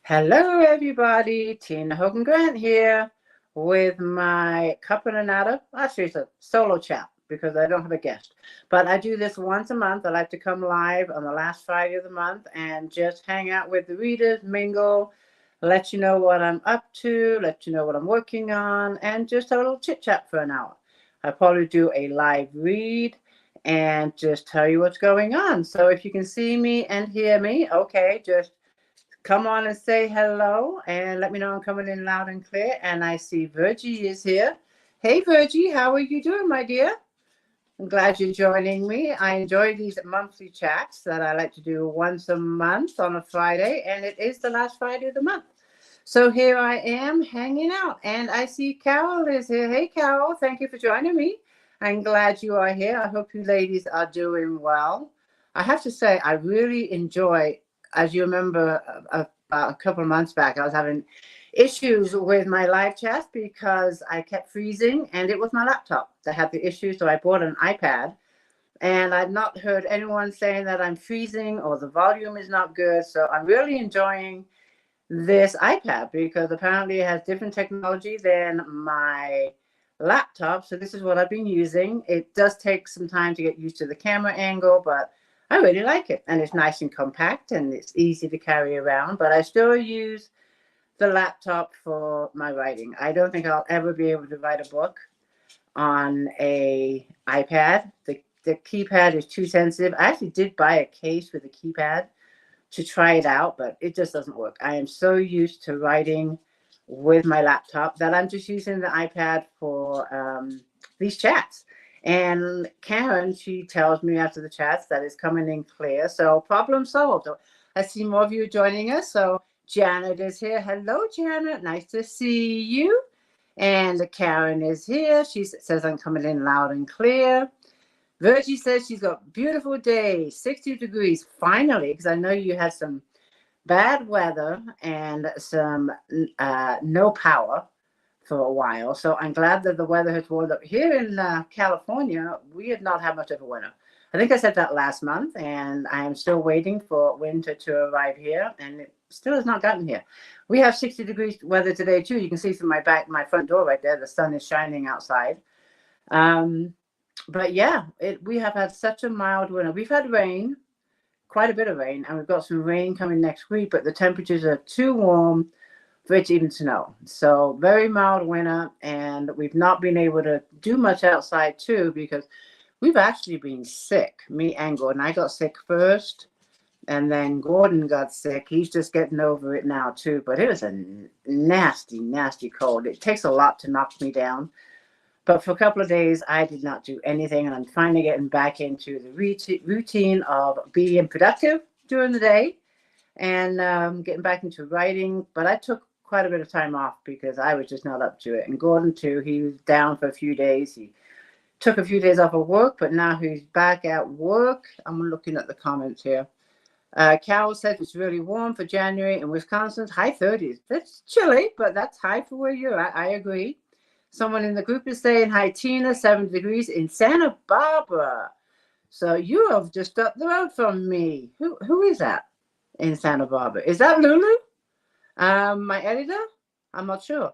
Hello, everybody. Tina Hogan Grant here with my cup and a nada. Actually, it's a solo chat because I don't have a guest. But I do this once a month. I like to come live on the last Friday of the month and just hang out with the readers, mingle, let you know what I'm up to, let you know what I'm working on, and just have a little chit chat for an hour. I probably do a live read and just tell you what's going on. So if you can see me and hear me, okay, just come on and say hello and let me know I'm coming in loud and clear. And I see Virgie is here. Hey, Virgie, how are you doing, my dear? I'm glad you're joining me. I enjoy these monthly chats that I like to do once a month on a Friday, and it is the last Friday of the month. So here I am hanging out, and I see Carol is here. Hey, Carol, thank you for joining me. I'm glad you are here. I hope you ladies are doing well. I have to say, I really enjoy, as you remember, a couple of months back, I was having issues with my live chat because I kept freezing, and it was my laptop that had the issue. So I bought an iPad, and I've not heard anyone saying that I'm freezing or the volume is not good. So I'm really enjoying this iPad because apparently it has different technology than my laptop. So this is what I've been using. It does take some time to get used to the camera angle, but I really like it. And it's nice and compact and it's easy to carry around. But I still use the laptop for my writing. I don't think I'll ever be able to write a book on a iPad. The keypad is too sensitive. I actually did buy a case with a keypad to try it out, but it just doesn't work. I am so used to writing with my laptop that I'm just using the iPad for these chats. And Karen, she tells me after the chats that it's coming in clear. So problem solved. I see more of you joining us. So Janet is here. Hello, Janet. Nice to see you. And Karen is here. She says I'm coming in loud and clear. Virgie says she's got beautiful days, 60 degrees, finally, because I know you had some bad weather and some no power for a while. So I'm glad that the weather has warmed up. Here in California, we have not had much of a winter. I think I said that last month, and I am still waiting for winter to arrive here, and it still has not gotten here. We have 60 degrees weather today, too. You can see from my front door right there, the sun is shining outside. Um, but yeah, we have had such a mild winter. We've had rain, quite a bit of rain, and we've got some rain coming next week, but the temperatures are too warm for it to even snow. So very mild winter, and we've not been able to do much outside too because we've actually been sick, me and Gordon. I got sick first, and then Gordon got sick. He's just getting over it now too, but it was a nasty, nasty cold. It takes a lot to knock me down. But for a couple of days, I did not do anything, and I'm finally getting back into the routine of being productive during the day and getting back into writing. But I took quite a bit of time off because I was just not up to it. And Gordon, too, he was down for a few days. He took a few days off of work, but now he's back at work. I'm looking at the comments here. Carol said it's really warm for January in Wisconsin, high 30s. That's chilly, but that's high for where you're at. I agree. Someone in the group is saying, hi, Tina, 70 degrees in Santa Barbara. So you have just up the road from me. Who is that in Santa Barbara? Is that Lulu? My editor? I'm not sure.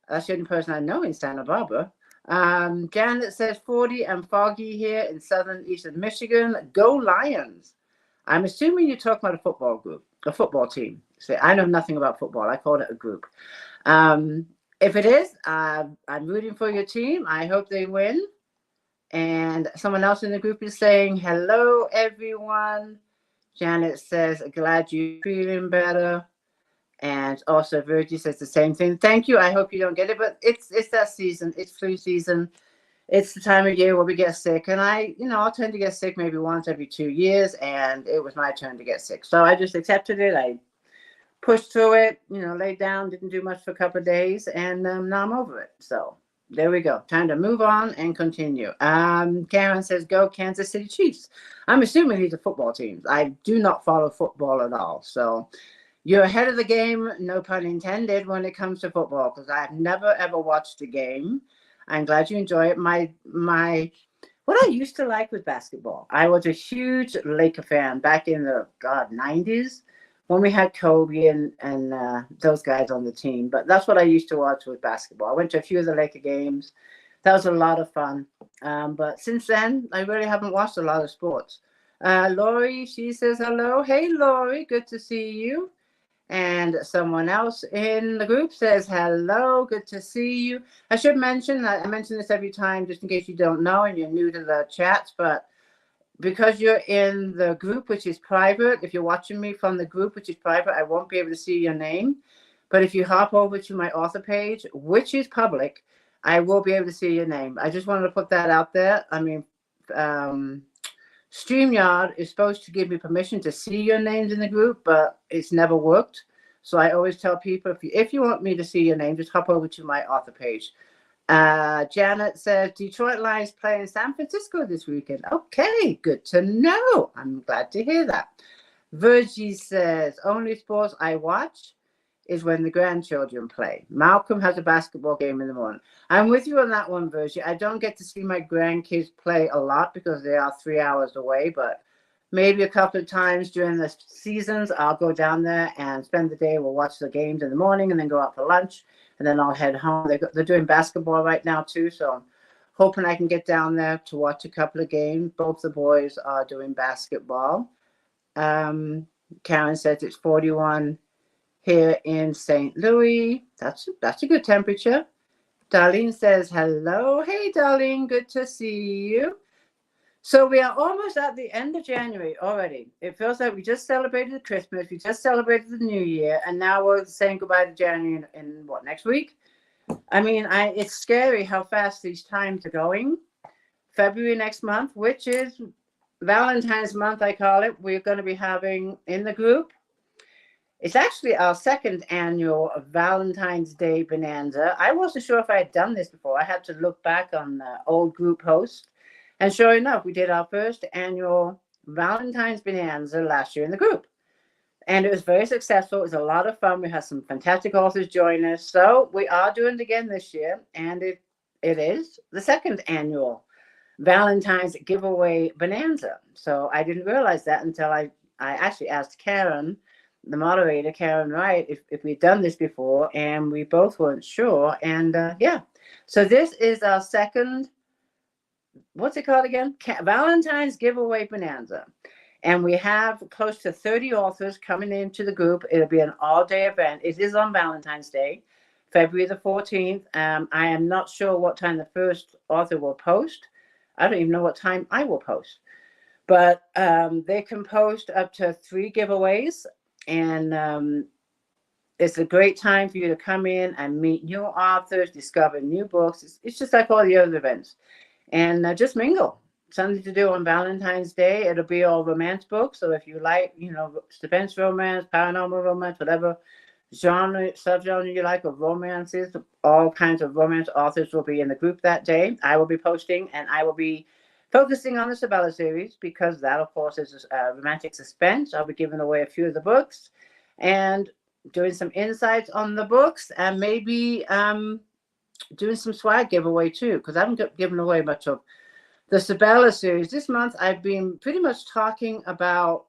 That's the only person I know in Santa Barbara. Janet says 40 and foggy here in southern eastern Michigan. Go Lions. I'm assuming you're talking about a football group, a football team. See, I know nothing about football. I call it a group. If it is, I'm rooting for your team. I hope they win. And someone else in the group is saying, hello, everyone. Janet says, glad you're feeling better. And also Virgie says the same thing. Thank you. I hope you don't get it, but it's that season. It's flu season. It's the time of year where we get sick. And I'll tend to get sick maybe once every 2 years. And it was my turn to get sick. So I just accepted it. I pushed through it, laid down, didn't do much for a couple of days, and now I'm over it. So there we go. Time to move on and continue. Karen says, go Kansas City Chiefs. I'm assuming these are football teams. I do not follow football at all. So you're ahead of the game, no pun intended, when it comes to football, because I've never, ever watched a game. I'm glad you enjoy it. What I used to like was basketball. I was a huge Laker fan back in the 90s. when we had Kobe and those guys on the team. But that's what I used to watch with basketball. I went to a few of the Laker games. That was a lot of fun. But since then, I really haven't watched a lot of sports. Lori, she says hello. Hey, Lori, good to see you. And someone else in the group says hello, good to see you. I should mention, I mention this every time just in case you don't know and you're new to the chats, but because you're in the group, which is private, if you're watching me from the group, which is private, I won't be able to see your name. But if you hop over to my author page, which is public, I will be able to see your name. I just wanted to put that out there. I mean, StreamYard is supposed to give me permission to see your names in the group, but it's never worked. So I always tell people, if you want me to see your name, just hop over to my author page. Janet says, Detroit Lions play in San Francisco this weekend. Okay, good to know. I'm glad to hear that. Virgie says, only sports I watch is when the grandchildren play. Malcolm has a basketball game in the morning. I'm with you on that one, Virgie. I don't get to see my grandkids play a lot because they are 3 hours away, but maybe a couple of times during the seasons, I'll go down there and spend the day. We'll watch the games in the morning and then go out for lunch, and then I'll head home. They're doing basketball right now, too, so I'm hoping I can get down there to watch a couple of games. Both the boys are doing basketball. Karen says it's 41 here in St. Louis. That's a good temperature. Darlene says, hello. Hey, Darlene, good to see you. So we are almost at the end of January already. It feels like we just celebrated Christmas. We just celebrated the New Year. And now we're saying goodbye to January in what, next week? I mean, it's scary how fast these times are going. February next month, which is Valentine's month, I call it. We're going to be having in the group. It's actually our second annual Valentine's Day Bonanza. I wasn't sure if I had done this before. I had to look back on the old group posts. And sure enough, we did our first annual Valentine's Bonanza last year in the group. And it was very successful. It was a lot of fun. We had some fantastic authors join us. So we are doing it again this year. And it is the second annual Valentine's Giveaway Bonanza. So I didn't realize that until I actually asked Karen, the moderator, Karen Wright, if we'd done this before, and we both weren't sure. And yeah, so this is our second, what's it called again? Valentine's Giveaway Bonanza. And we have close to 30 authors coming into the group. It'll be an all-day event. It is on Valentine's Day, February the 14th. I am not sure what time the first author will post. I don't even know what time I will post. But they can post up to 3 giveaways. And it's a great time for you to come in and meet new authors, discover new books. It's just like all the other events. And just mingle. Something to do on Valentine's Day. It'll be all romance books. So if you like, suspense romance, paranormal romance, whatever genre, subgenre you like of romances, all kinds of romance authors will be in the group that day. I will be posting, and I will be focusing on the Sabella series because that, of course, is romantic suspense. I'll be giving away a few of the books and doing some insights on the books, and maybe doing some swag giveaway too, because I haven't given away much of the Sabella series. This month, I've been pretty much talking about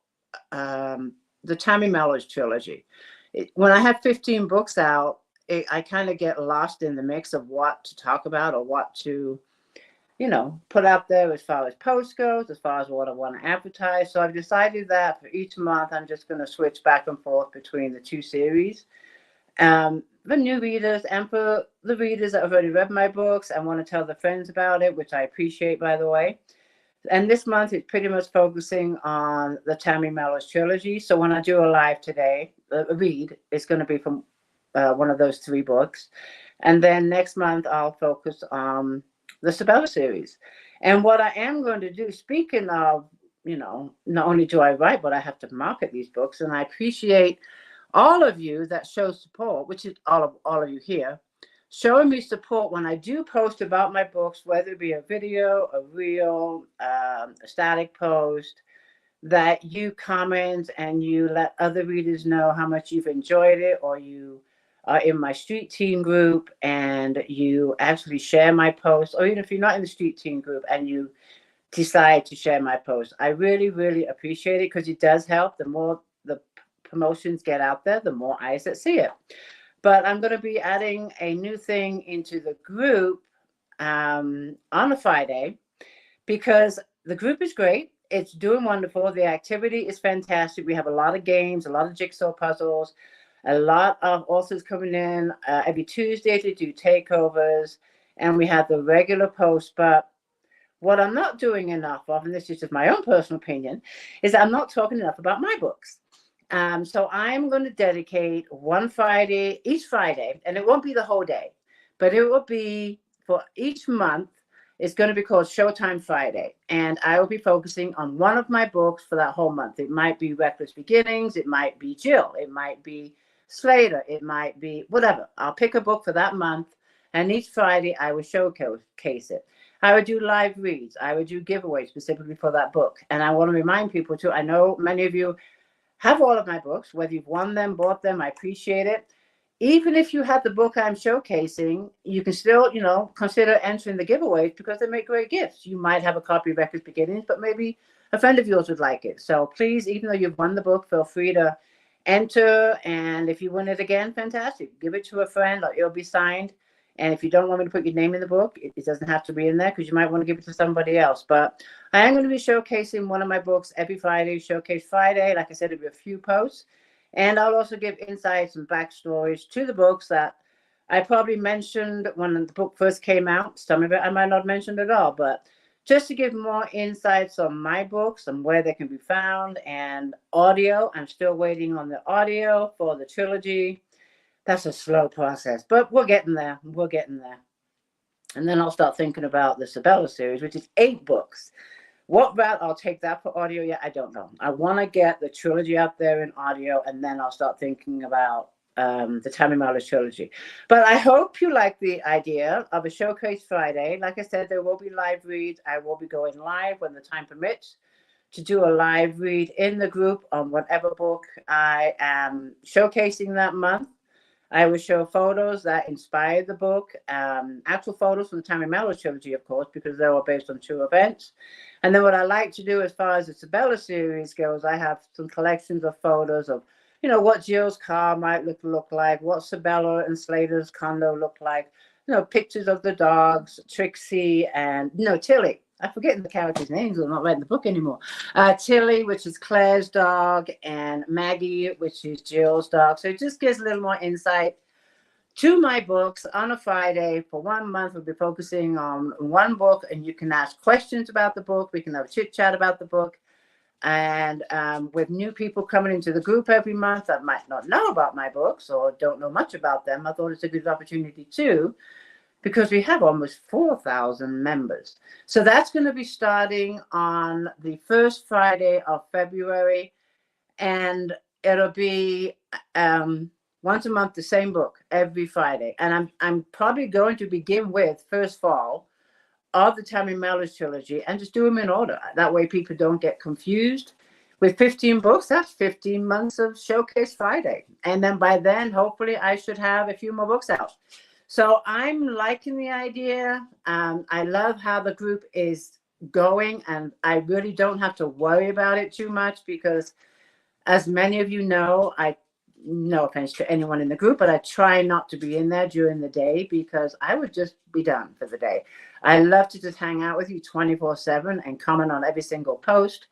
the Tammy Mellors trilogy. When I have 15 books out, I kind of get lost in the mix of what to talk about or what to put out there as far as post goes, as far as what I want to advertise. So I've decided that for each month, I'm just going to switch back and forth between the two series. The new readers and for the readers that have already read my books and want to tell their friends about it, which I appreciate, by the way. And this month, it's pretty much focusing on the Tammy Mellors trilogy. So when I do a live today, a read, it's going to be from one of those 3 books. And then next month, I'll focus on the Sabella series. And what I am going to do, speaking of, not only do I write, but I have to market these books. And I appreciate all of you that show support, which is all of you here, showing me support when I do post about my books, whether it be a video, a reel, a static post, that you comment and you let other readers know how much you've enjoyed it, or you are in my street team group and you actually share my post, or even if you're not in the street team group and you decide to share my post. I really, really appreciate it because it does help. The more the promotions get out there, the more eyes that see it. But I'm going to be adding a new thing into the group on a Friday, because the group is great. It's doing wonderful. The activity is fantastic. We have a lot of games, a lot of jigsaw puzzles, a lot of authors coming in every Tuesday to do takeovers, and we have the regular posts. But what I'm not doing enough of, and this is just my own personal opinion, is I'm not talking enough about my books. So I'm going to dedicate one Friday, each Friday, and it won't be the whole day, but it will be for each month. It's going to be called Showtime Friday, and I will be focusing on one of my books for that whole month. It might be Reckless Beginnings, it might be Jill, it might be Slater, it might be whatever. I'll pick a book for that month, and each Friday I will showcase it. I would do live reads. I would do giveaways specifically for that book. And I want to remind people too, I know many of you have all of my books, whether you've won them, bought them, I appreciate it. Even if you have the book I'm showcasing, you can still, consider entering the giveaways, because they make great gifts. You might have a copy of Reckless Beginnings, but maybe a friend of yours would like it. So please, even though you've won the book, feel free to enter. And if you win it again, fantastic. Give it to a friend, or it'll be signed. And if you don't want me to put your name in the book, it doesn't have to be in there, because you might want to give it to somebody else. But I am going to be showcasing one of my books every Friday, Showcase Friday. Like I said, it'll be a few posts. And I'll also give insights and backstories to the books that I probably mentioned when the book first came out. Some of it I might not mention at all, but just to give more insights on my books and where they can be found. And audio, I'm still waiting on the audio for the trilogy. That's a slow process, but we're getting there. We're getting there. And then I'll start thinking about the Sabella series, which is 8 books. What route I'll take that for audio yet, I don't know. I want to get the trilogy out there in audio, and then I'll start thinking about the Tammy Mallory trilogy. But I hope you like the idea of a Showcase Friday. Like I said, there will be live reads. I will be going live when the time permits to do a live read in the group on whatever book I am showcasing that month. I will show photos that inspired the book, actual photos from the Tammy Mallory trilogy, of course, because they were based on 2 events. And then what I like to do as far as the Sabella series goes, I have some collections of photos of, what Jill's car might look like, what Sabella and Slater's condo look like, pictures of the dogs, Trixie and, Tilly. I'm forgetting the characters' names. I'm not writing the book anymore. Tilly, which is Claire's dog, and Maggie, which is Jill's dog. So it just gives a little more insight to my books on a Friday. For 1 month, we'll be focusing on one book, and you can ask questions about the book. We can have a chit chat about the book. And with new people coming into the group every month that might not know about my books or don't know much about them, I thought it's a good opportunity too, because we have almost 4,000 members. So that's going to be starting on the first Friday of February. And it'll be once a month, the same book every Friday. And I'm probably going to begin with First Fall of the Tammy Mallory trilogy and just do them in order. That way people don't get confused. With 15 books, that's 15 months of Showcase Friday. And then by then, hopefully, I should have a few more books out. So I'm liking the idea. I love how the group is going, and I really don't have to worry about it too much, because as many of you know, no offense to anyone in the group, but I try not to be in there during the day, because I would just be done for the day. I love to just hang out with you 24/7 and comment on every single post,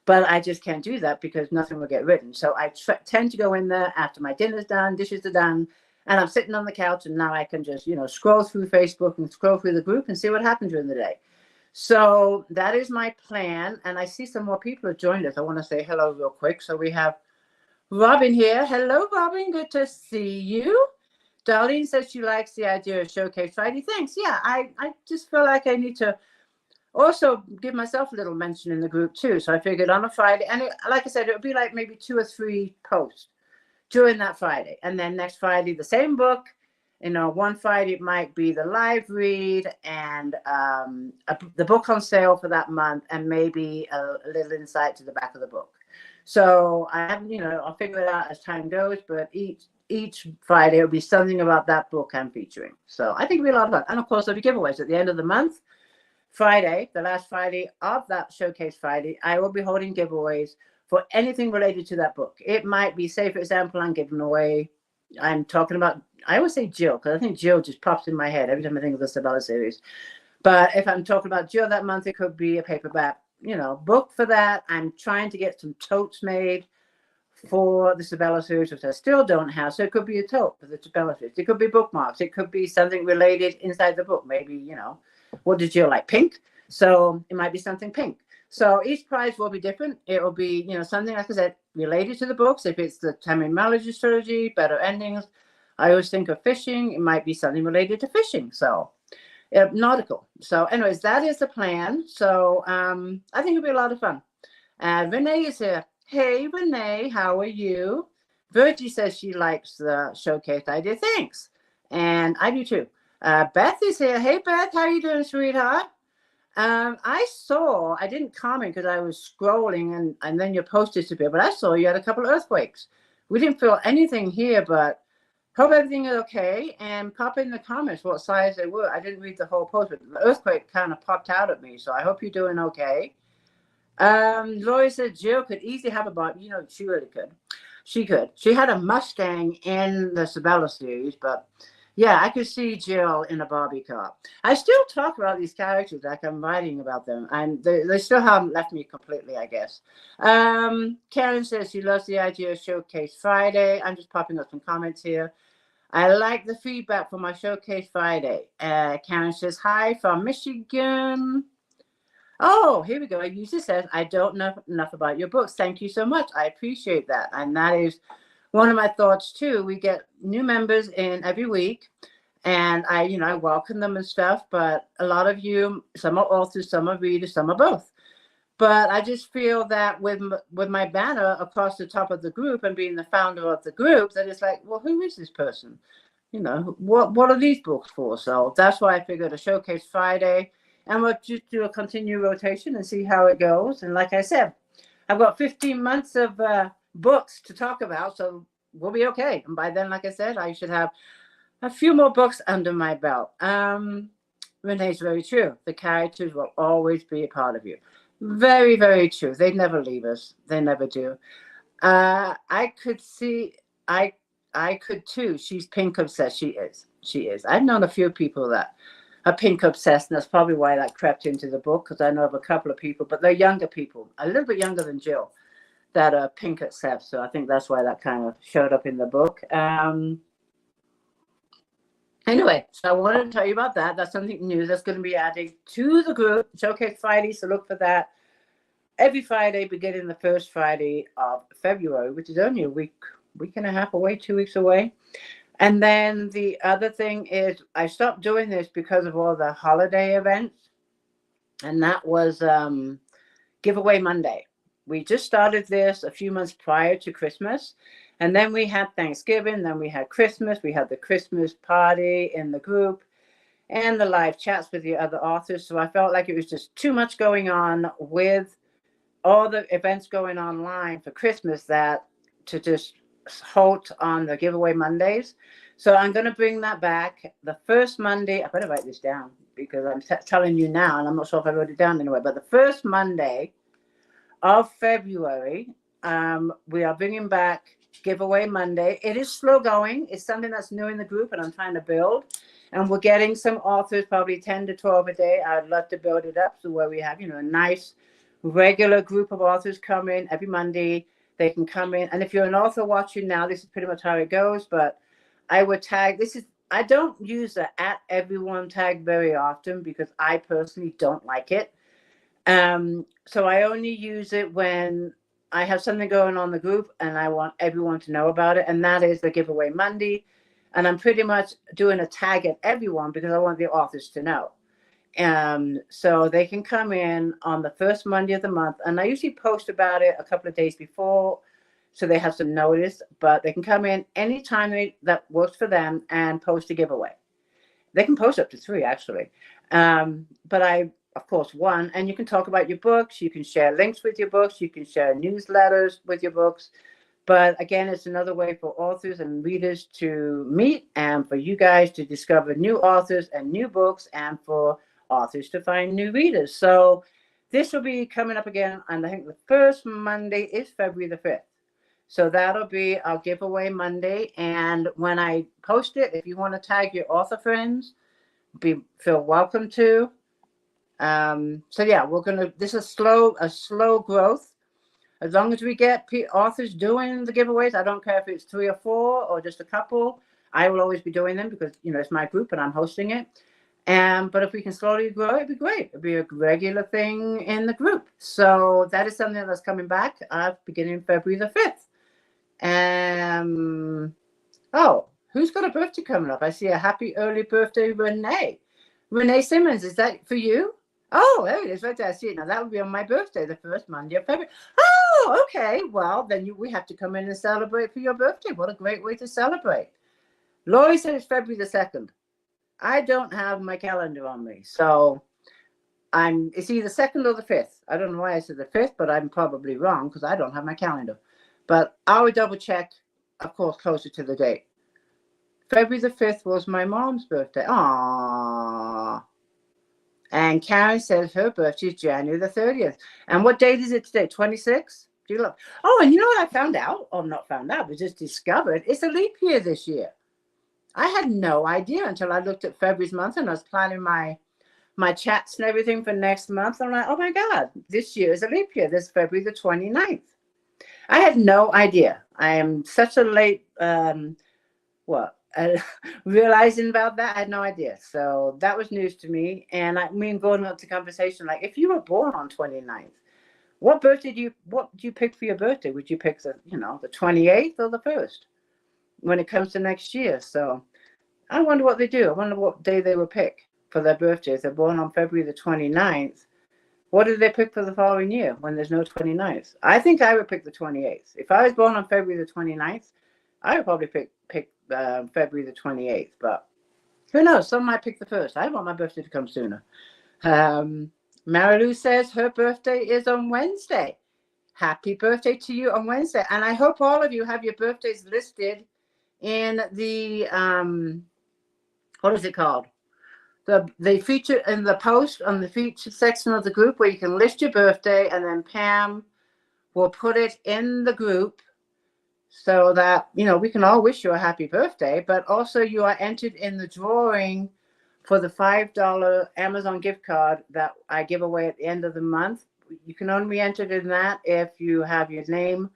but I just can't do that because nothing will get written. So I tend to go in there after my dinner's done, dishes are done, and I'm sitting on the couch, and now I can just, scroll through Facebook and scroll through the group and see what happened during the day. So that is my plan. And I see some more people have joined us. I want to say hello real quick. So we have Robin here. Hello, Robin. Good to see you. Darlene says she likes the idea of Showcase Friday. Thanks. Yeah, I just feel like I need to also give myself a little mention in the group too. So I figured on a Friday, and like I said, it would be like maybe 2 or 3 posts during that Friday. And then next Friday, the same book. One Friday it might be the live read and the book on sale for that month, and maybe a little insight to the back of the book. So I haven't, I'll figure it out as time goes, but each Friday it'll be something about that book I'm featuring. So I think it'll be a lot of fun. And of course, there'll be giveaways at the end of the month. Friday, the last Friday of that Showcase Friday, I will be holding giveaways for anything related to that book. It might be, say, for example, I'm talking about, I always say Jill, because I think Jill just pops in my head every time I think of the Sabella series. But if I'm talking about Jill that month, it could be a paperback, book for that. I'm trying to get some totes made for the Sabella series, which I still don't have. So it could be a tote for the Sabella series. It could be bookmarks. It could be something related inside the book. Maybe, what did Jill like? Pink. So it might be something pink. So each prize will be different. It will be, something, like I said, related to the books. If it's the Tammy Mallory trilogy, Better Endings, I always think of fishing. It might be something related to fishing. So nautical. So anyways, that is the plan. So I think it'll be a lot of fun. And Renee is here. Hey, Renee, how are you? Virgie says she likes the showcase idea. Thanks. And I do too. Beth is here. Hey, Beth, how are you doing, sweetheart? I didn't comment because I was scrolling and then your post disappeared, but I saw you had a couple of earthquakes. We didn't feel anything here, but hope everything is okay. And pop in the comments what size they were. I didn't read the whole post, but the earthquake kind of popped out at me. So I hope you're doing okay. Lori said Jill could easily have a Barbie. She really could. She could. She had a Mustang in the Sabella series, but yeah, I could see Jill in a Barbie car. I still talk about these characters like I'm writing about them, and they still haven't left me completely, I guess. Karen says she loves the idea of Showcase Friday. I'm just popping up some comments here. I like the feedback from my Showcase Friday. Karen says, hi from Michigan. Oh, here we go. User says, I don't know enough about your books. Thank you so much. I appreciate that. And that is one of my thoughts too. We get new members in every week, and I welcome them and stuff. But a lot of you, some are authors, some are readers, some are both. But I just feel that with my banner across the top of the group and being the founder of the group, that it's like, well, who is this person? What are these books for? So that's why I figured a Showcase Friday. And we'll just do a continued rotation and see how it goes. And like I said, I've got 15 months of books to talk about, so we'll be okay. And by then, like I said, I should have a few more books under my belt. Renee's very true. The characters will always be a part of you. Very, very true. They never leave us. They never do. I could too. She's pink obsessed. She is. I've known a few people that are pink obsessed, and that's probably why that crept into the book, because I know of a couple of people, but they're younger people, a little bit younger than Jill, that are pink obsessed. So I think that's why that kind of showed up in the book. Anyway, so I wanted to tell you about that. That's something new that's going to be added to the group, Showcase Friday. So look for that every Friday, beginning the first Friday of February, which is only a week and a half away, 2 weeks away. And then the other thing is I stopped doing this because of all the holiday events. And that was Giveaway Monday. We just started this a few months prior to Christmas. And then we had Thanksgiving. Then we had Christmas. We had the Christmas party in the group and the live chats with the other authors. So I felt like it was just too much going on with all the events going online for Christmas that to just halt on the Giveaway Mondays. So I'm going to bring that back the first Monday. I better write this down because I'm telling you now, and I'm not sure if I wrote it down anyway, but the first Monday of February, we are bringing back Giveaway Monday. It is slow going. It's something that's new in the group, and I'm trying to build. And we're getting some authors, probably 10 to 12 a day. I'd love to build it up so where we have, a nice regular group of authors come in every Monday. They can come in. And if you're an author watching now, this is pretty much how it goes. But I would tag, I don't use the @everyone tag very often because I personally don't like it. So I only use it when I have something going on in the group and I want everyone to know about it. And that is the Giveaway Monday. And I'm pretty much doing a tag at everyone because I want the authors to know. So they can come in on the first Monday of the month. And I usually post about it a couple of days before, so they have some notice. But they can come in anytime that works for them and post a giveaway. They can post up to 3, actually. But I, of course, 1. And you can talk about your books. You can share links with your books. You can share newsletters with your books. But again, it's another way for authors and readers to meet and for you guys to discover new authors and new books and for authors to find new readers. So this will be coming up again, and I think the first Monday is February the 5th. So that'll be our giveaway Monday. And when I post it, if you want to tag your author friends, feel welcome to. So yeah, this is a slow growth. As long as we get authors doing the giveaways, I don't care if it's 3 or 4 or just a couple. I will always be doing them because, it's my group and I'm hosting it. But if we can slowly grow, it'd be great. It'd be a regular thing in the group. So that is something that's coming back beginning February the 5th. Oh, who's got a birthday coming up? I see a happy early birthday, Renee. Renee Simmons, is that for you? Oh, there it is, right there. I see it now. That would be on my birthday, the first Monday of February. Oh, okay. Well, then we have to come in and celebrate for your birthday. What a great way to celebrate. Lori said it's February the 2nd. I don't have my calendar on me, so it's either 2nd or the 5th. I don't know why I said the 5th, but I'm probably wrong because I don't have my calendar. But I would double check, of course, closer to the date. February the 5th was my mom's birthday. Aww. And Karen says her birthday is January the 30th. And what date is it today? 26? Do you look? Oh, and you know what I found out? Or not found out, but just discovered. It's a leap year this year. I had no idea until I looked at February's month and I was planning my chats and everything for next month. I'm like, oh my God, this year is a leap year. This is February the 29th. I had no idea. I am such a late, realizing about that, I had no idea. So that was news to me. And me and Gordon got to conversation, like, if you were born on 29th, what do you pick for your birthday? Would you pick the 28th or the 1st when it comes to next year? So I wonder what they do. I wonder what day they will pick for their birthday. If they're born on February the 29th, what did they pick for the following year when there's no 29th? I think I would pick the 28th. If I was born on February the 29th, I would probably pick February the 28th. But who knows? Some might pick the 1st. I want my birthday to come sooner. Marilou says her birthday is on Wednesday. Happy birthday to you on Wednesday. And I hope all of you have your birthdays listed in the, what is it called? The feature in the post on the featured section of the group where you can list your birthday, and then Pam will put it in the group so that, we can all wish you a happy birthday, but also you are entered in the drawing for the $5 Amazon gift card that I give away at the end of the month. You can only be entered in that if you have your name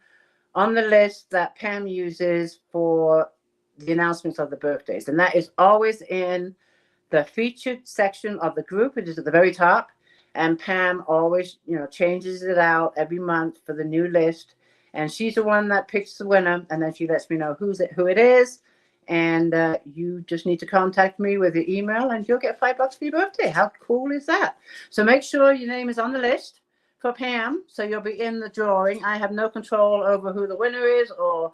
on the list that Pam uses for the announcements of the birthdays. And that is always in the featured section of the group. It is at the very top. And Pam always, changes it out every month for the new list. And she's the one that picks the winner. And then she lets me know who it is. And you just need to contact me with your email and you'll get $5 for your birthday. How cool is that? So make sure your name is on the list for Pam. So you'll be in the drawing. I have no control over who the winner is or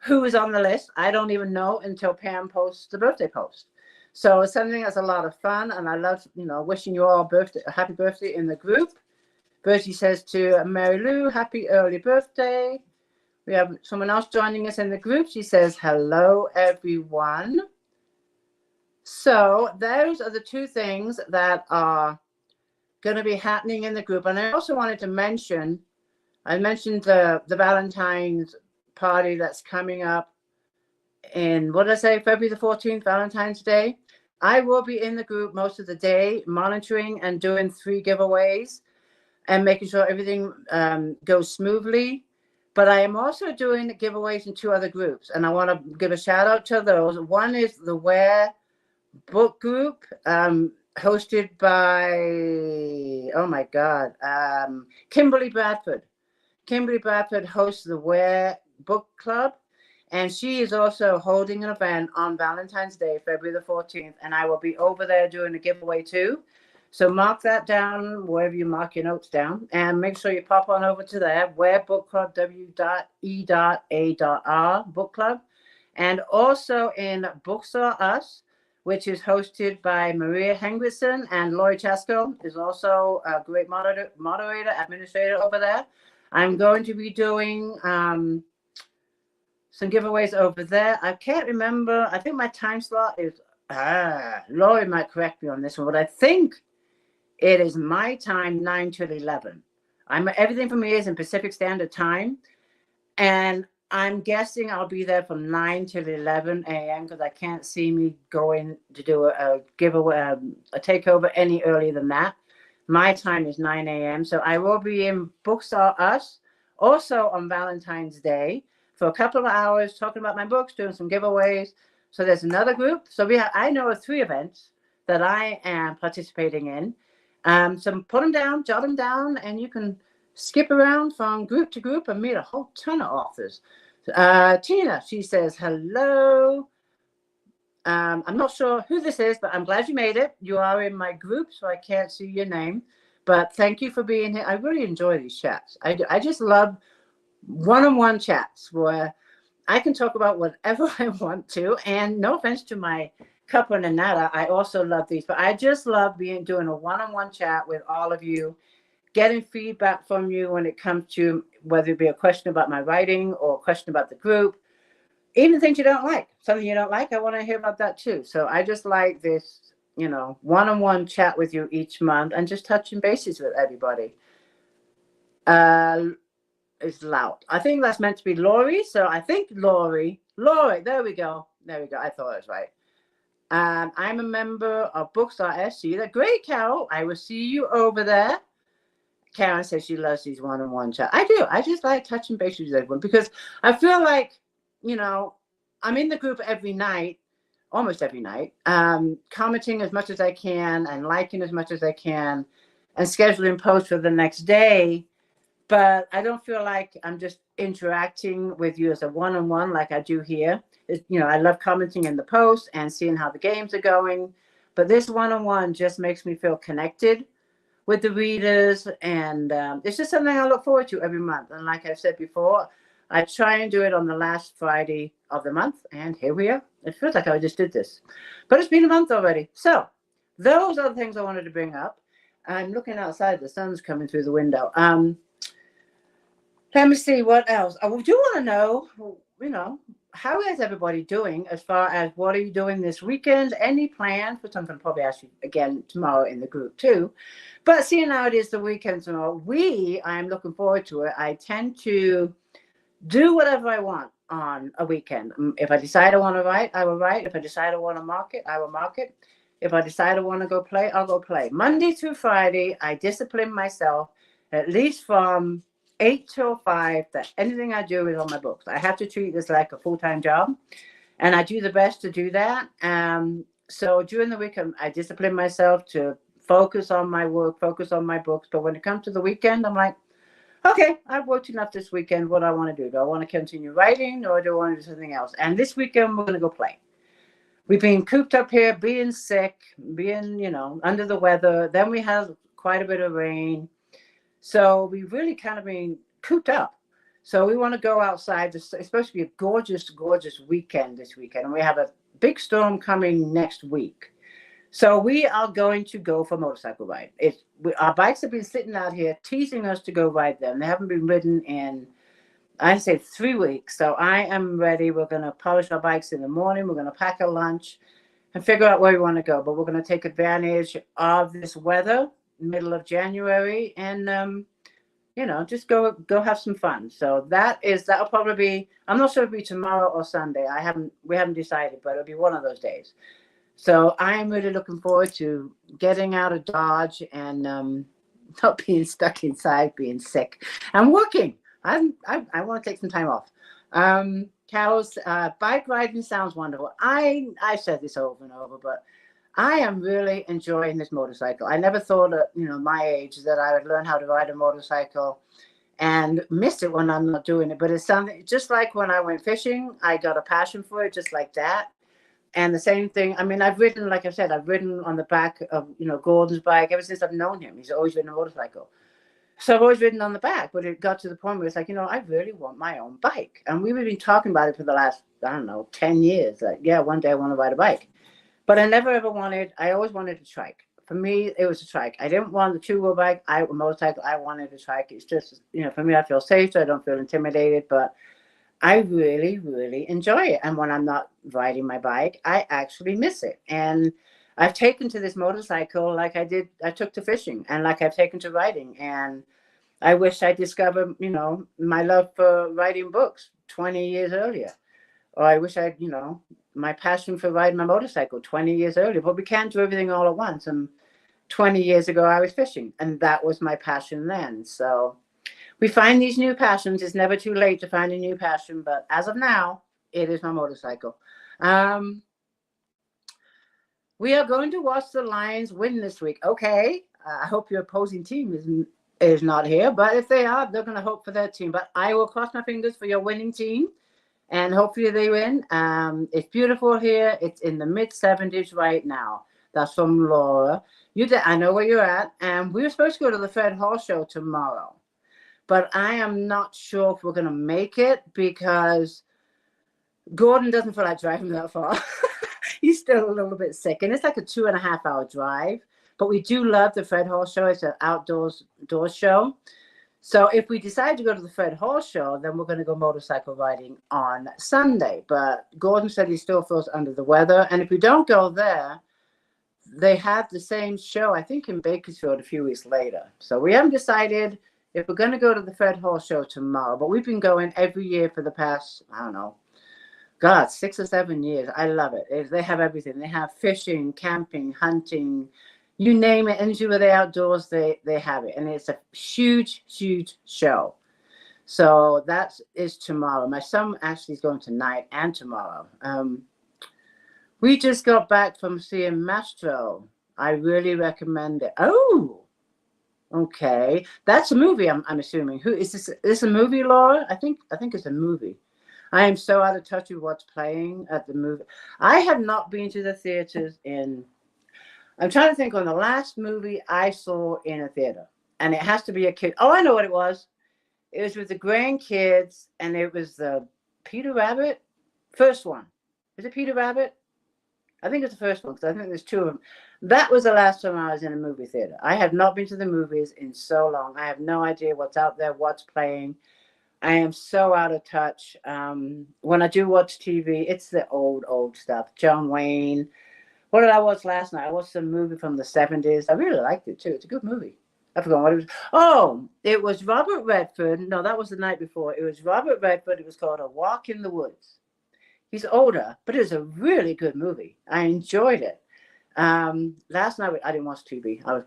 who is on the list. I don't even know until Pam posts the birthday post. So it's something that's a lot of fun. And I love, wishing you all a happy birthday in the group. Bertie says to Mary Lou, happy early birthday. We have someone else joining us in the group. She says, hello, everyone. So those are the two things that are going to be happening in the group. And I also wanted to mention, I mentioned the Valentine's party that's coming up in, what did I say, February the 14th, Valentine's Day. I will be in the group most of the day, monitoring and doing 3 giveaways and making sure everything goes smoothly. But I am also doing giveaways in 2 other groups, and I want to give a shout out to those. One is the Where book group, hosted by, oh my God, Kimberly Bradford. Kimberly Bradford hosts the Where Book Club, and she is also holding an event on Valentine's Day, February the 14th, and I will be over there doing a giveaway too. So mark that down wherever you mark your notes down, and make sure you pop on over to there, Where Book Club, W.E.A.R Book Club, and also in Books Are Us, which is hosted by Maria Hengritson, and Lori Chasko is also a great moderator, administrator over there. I'm going to be doing some giveaways over there. I can't remember. I think my time slot is, Lori might correct me on this one, but I think It is my time, 9 till 11. Everything for me is in Pacific Standard Time. And I'm guessing I'll be there from 9 till 11 a.m. because I can't see me going to do a giveaway, a takeover any earlier than that. My time is 9 a.m. So I will be in Books Are Us also on Valentine's Day for a couple of hours talking about my books, doing some giveaways. So there's another group. So I know of 3 events that I am participating in. So put them down, jot them down, and you can skip around from group to group and meet a whole ton of authors. Tina, she says, hello. I'm not sure who this is, but I'm glad you made it. You are in my group, so I can't see your name. But thank you for being here. I really enjoy these chats. I just love one-on-one chats where I can talk about whatever I want to. And no offense to my couple and Nana, I also love these. But I just love doing a one-on-one chat with all of you, getting feedback from you when it comes to whether it be a question about my writing or a question about the group, even things you don't like, something you don't like. I want to hear about that too. So I just like this, one-on-one chat with you each month and just touching bases with everybody. It's loud. I think that's meant to be Lori. So I think Lori, there we go. I thought it was right. I'm a member of Books RS. See that? Great, Carol. I will see you over there. Karen says she loves these one-on-one chats. I do. I just like touching base with everyone because I feel like, I'm in the group every night, almost every night, commenting as much as I can and liking as much as I can and scheduling posts for the next day. But I don't feel like I'm just interacting with you as a one-on-one like I do here. I love commenting in the posts and seeing how the games are going. But this one-on-one just makes me feel connected with the readers, and it's just something I look forward to every month. And like I said before, I try and do it on the last Friday of the month, and here we are. It feels like I just did this, but it's been a month already. So those are the things I wanted to bring up. I'm looking outside, the sun's coming through the window. Let me see what else. I do want to know, how is everybody doing as far as what are you doing this weekend? Any plans? Which I'm going to probably ask you again tomorrow in the group too. But seeing how it is the weekend tomorrow, I'm looking forward to it. I tend to do whatever I want on a weekend. If I decide I want to write, I will write. If I decide I want to market, I will market. If I decide I want to go play, I'll go play. Monday through Friday, I discipline myself at least from 8 till 5 that anything I do is on my books. I have to treat this like a full-time job, and I do the best to do that. So during the week, I discipline myself to focus on my work, focus on my books. But when it comes to the weekend, I'm like, okay, I've worked enough this weekend. What do I want to do? Do I want to continue writing or do I want to do something else? And this weekend, we're going to go play. We've been cooped up here, being sick, being, under the weather. Then we have quite a bit of rain. So we really kind of been cooped up. So we want to go outside. It's supposed to be a gorgeous, gorgeous weekend this weekend. And we have a big storm coming next week. So we are going to go for a motorcycle ride. Our bikes have been sitting out here teasing us to go ride them. They haven't been ridden in, I'd say, 3 weeks. So I am ready. We're going to polish our bikes in the morning. We're going to pack a lunch and figure out where we want to go. But we're going to take advantage of this weather, middle of January, and just go have some fun. So that'll probably be, I'm not sure if it'll be tomorrow or Sunday. We haven't decided, but it'll be one of those days. So I'm really looking forward to getting out of Dodge and not being stuck inside, being sick and working. I want to take some time off. Carol's bike riding sounds wonderful. I said this over and over, but I am really enjoying this motorcycle. I never thought at my age that I would learn how to ride a motorcycle and miss it when I'm not doing it. But it's something just like when I went fishing, I got a passion for it, just like that. And the same thing, I've ridden, like I said, I've ridden on the back of, Gordon's bike ever since I've known him. He's always ridden a motorcycle. So I've always ridden on the back, but it got to the point where it's like, I really want my own bike. And we've been talking about it for the last, 10 years. Like, yeah, one day I want to ride a bike. But I never ever I always wanted a trike. For me, it was a trike. I didn't want the two-wheel bike, a motorcycle. I wanted a trike. It's just, for me, I feel safe, so I don't feel intimidated. But I really, really enjoy it. And when I'm not riding my bike, I actually miss it. And I've taken to this motorcycle like I took to fishing, and like I've taken to writing. And I wish I discovered, my love for writing books 20 years earlier. Or I wish my passion for riding my motorcycle 20 years earlier. But we can't do everything all at once. And 20 years ago, I was fishing, and that was my passion then. So we find these new passions. It's never too late to find a new passion. But as of now, it is my motorcycle. We are going to watch the Lions win this week. Okay. I hope your opposing team is not here. But if they are, they're going to hope for their team. But I will cross my fingers for your winning team. And hopefully they win. It's beautiful here. It's in the mid-70s right now. That's from Laura. I know where you're at. And we were supposed to go to the Fred Hall show tomorrow. But I am not sure if we're going to make it because Gordon doesn't feel like driving that far. He's still a little bit sick. And it's like a 2.5-hour drive. But we do love the Fred Hall show. It's an outdoors show. So if we decide to go to the Fred Hall show, then we're going to go motorcycle riding on Sunday. But Gordon said he still feels under the weather. And if we don't go there, they have the same show, I think, in Bakersfield a few weeks later. So we haven't decided if we're going to go to the Fred Hall show tomorrow. But we've been going every year for the past, 6 or 7 years. I love it. They have everything. They have fishing, camping, hunting, you name it. Anything where they're outdoors, they have it. And it's a huge, huge show. So that is tomorrow. My son actually is going tonight and tomorrow. We just got back from seeing Mastro. I really recommend it. Oh, okay. That's a movie, I'm assuming. Who is this? Is this a movie, Laura? I think it's a movie. I am so out of touch with what's playing at the movie. I have not been to the theaters I'm trying to think on the last movie I saw in a theater. And it has to be a kid. Oh, I know what it was. It was with the grandkids, and it was the Peter Rabbit. First one. Is it Peter Rabbit? I think it's the first one, because I think there's 2 of them. That was the last time I was in a movie theater. I have not been to the movies in so long. I have no idea what's out there, what's playing. I am so out of touch. When I do watch TV, it's the old stuff. John Wayne. What did I watch last night? I watched a movie from the 70s. I really liked it, too. It's a good movie. I forgot what it was. Oh, it was Robert Redford. No, that was the night before. It was Robert Redford. It was called A Walk in the Woods. He's older, but it was a really good movie. I enjoyed it. Last night, I didn't watch TV. I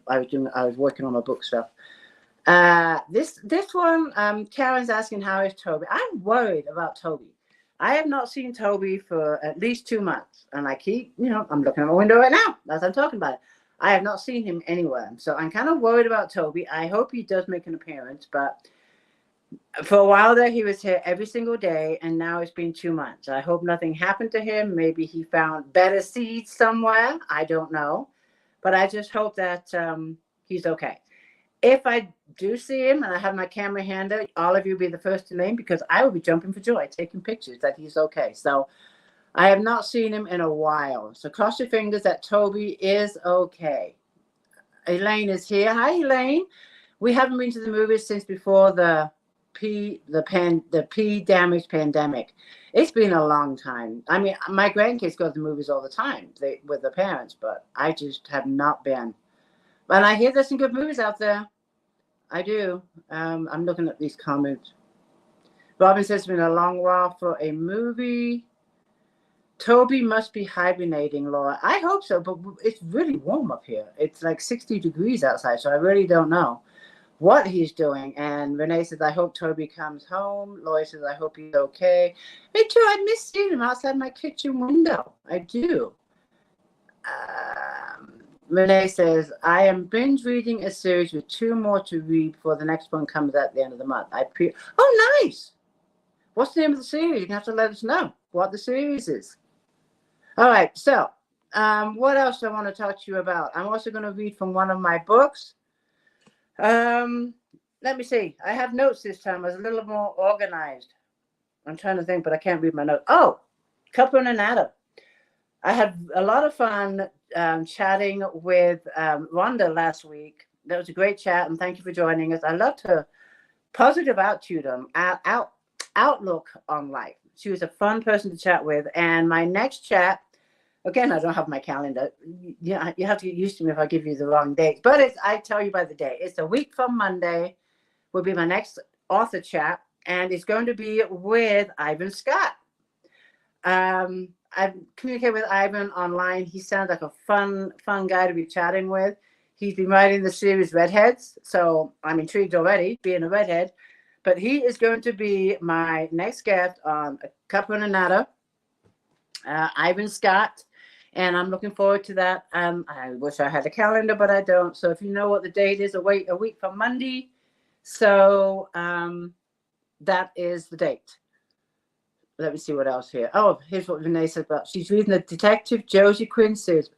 was working on my book stuff. This one, Karen's asking, how is Toby? I'm worried about Toby. I have not seen Toby for at least 2 months. And I keep, I'm looking at my window right now as I'm talking about it. I have not seen him anywhere. So I'm kind of worried about Toby. I hope he does make an appearance. But for a while there, he was here every single day. And now it's been 2 months. I hope nothing happened to him. Maybe he found better seeds somewhere. I don't know. But I just hope that he's okay. If I do see him and I have my camera handy, all of you will be the first to name, because I will be jumping for joy, taking pictures that he's okay. So I have not seen him in a while. So cross your fingers that Toby is okay. Elaine is here. Hi, Elaine. We haven't been to the movies since before the P-damaged pandemic. It's been a long time. I mean, my grandkids go to the movies all the time with their parents, but I just have not been. And I hear there's some good movies out there. I do. I'm looking at these comments. Robin says it's been a long while for a movie. Toby must be hibernating, Laura. I hope so, but it's really warm up here. It's like 60 degrees outside, so I really don't know what he's doing. And Renee says, I hope Toby comes home. Laura says, I hope he's okay. Me too. I miss seeing him outside my kitchen window. I do. Renee says, I am binge reading a series with 2 more to read before the next one comes at the end of the month. Oh, nice. What's the name of the series? You can have to let us know what the series is. All right. So what else do I want to talk to you about? I'm also going to read from one of my books. Let me see. I have notes this time. I was a little more organized. I'm trying to think, but I can't read my notes. Oh, Cuppa and Anata. I had a lot of fun chatting with Rhonda last week. That was a great chat, and thank you for joining us. I loved her positive outlook on life. She was a fun person to chat with. And my next chat, Again, I don't have my calendar. Yeah, you have to get used to me if I give you the wrong dates. But I tell you by the day. It's a week from Monday. Will be my next author chat, and it's going to be with Ivan Scott. I've communicated with Ivan online. He sounds like a fun guy to be chatting with. He's been writing the series Redheads, so I'm intrigued already, being a redhead. But he is going to be my next guest on A Cup and a Nata, Ivan Scott, and I'm looking forward to that. I wish I had a calendar, but I don't. So if you know what the date is, a week from Monday. So that is the date. Let me see what else here. Oh, here's what Renee said about. She's reading the Detective Josie Quinn series.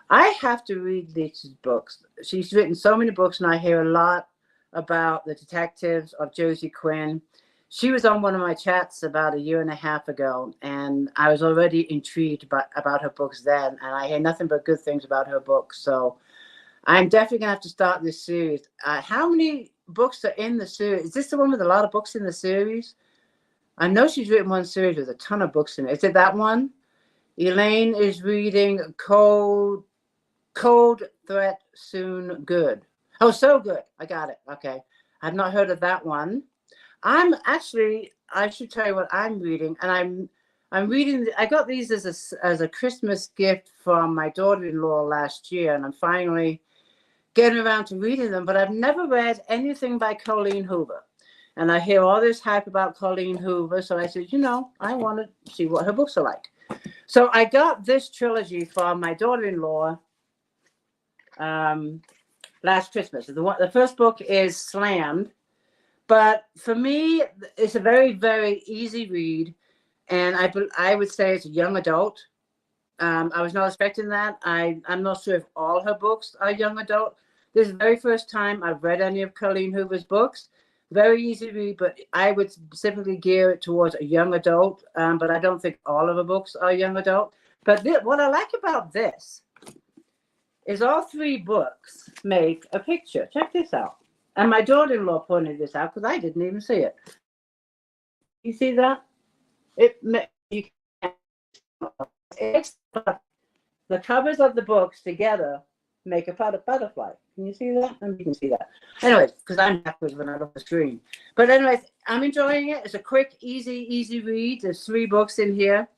I have to read these books. She's written so many books, and I hear a lot about the detectives of Josie Quinn. She was on one of my chats about a year and a half ago, and I was already intrigued about her books then, and I hear nothing but good things about her books. So I'm definitely going to have to start this series. How many books are in the series? Is this the one with a lot of books in the series? I know she's written one series with a ton of books in it. Is it that one? Elaine is reading Cold Threat Soon Good. Oh, So Good. I got it. Okay. I've not heard of that one. I should tell you what I'm reading. And I'm reading, I got these as a Christmas gift from my daughter-in-law last year. And I'm finally getting around to reading them. But I've never read anything by Colleen Hoover. And I hear all this hype about Colleen Hoover. So I said, I want to see what her books are like. So I got this trilogy from my daughter-in-law last Christmas. The first book is Slammed. But for me, it's a very, very easy read. And I would say it's a young adult. I was not expecting that. I'm not sure if all her books are young adult. This is the very first time I've read any of Colleen Hoover's books. Very easy read, but I would specifically gear it towards a young adult. But I don't think all of her books are young adult. But what I like about this is all three books make a picture. Check this out. And my daughter-in-law pointed this out because I didn't even see it. You see that? The covers of the books together make a butterfly. Can you see that? And you can see that. Anyways, because I'm backwards when I look at the screen. But anyways, I'm enjoying it. It's a quick, easy read. There's 3 books in here.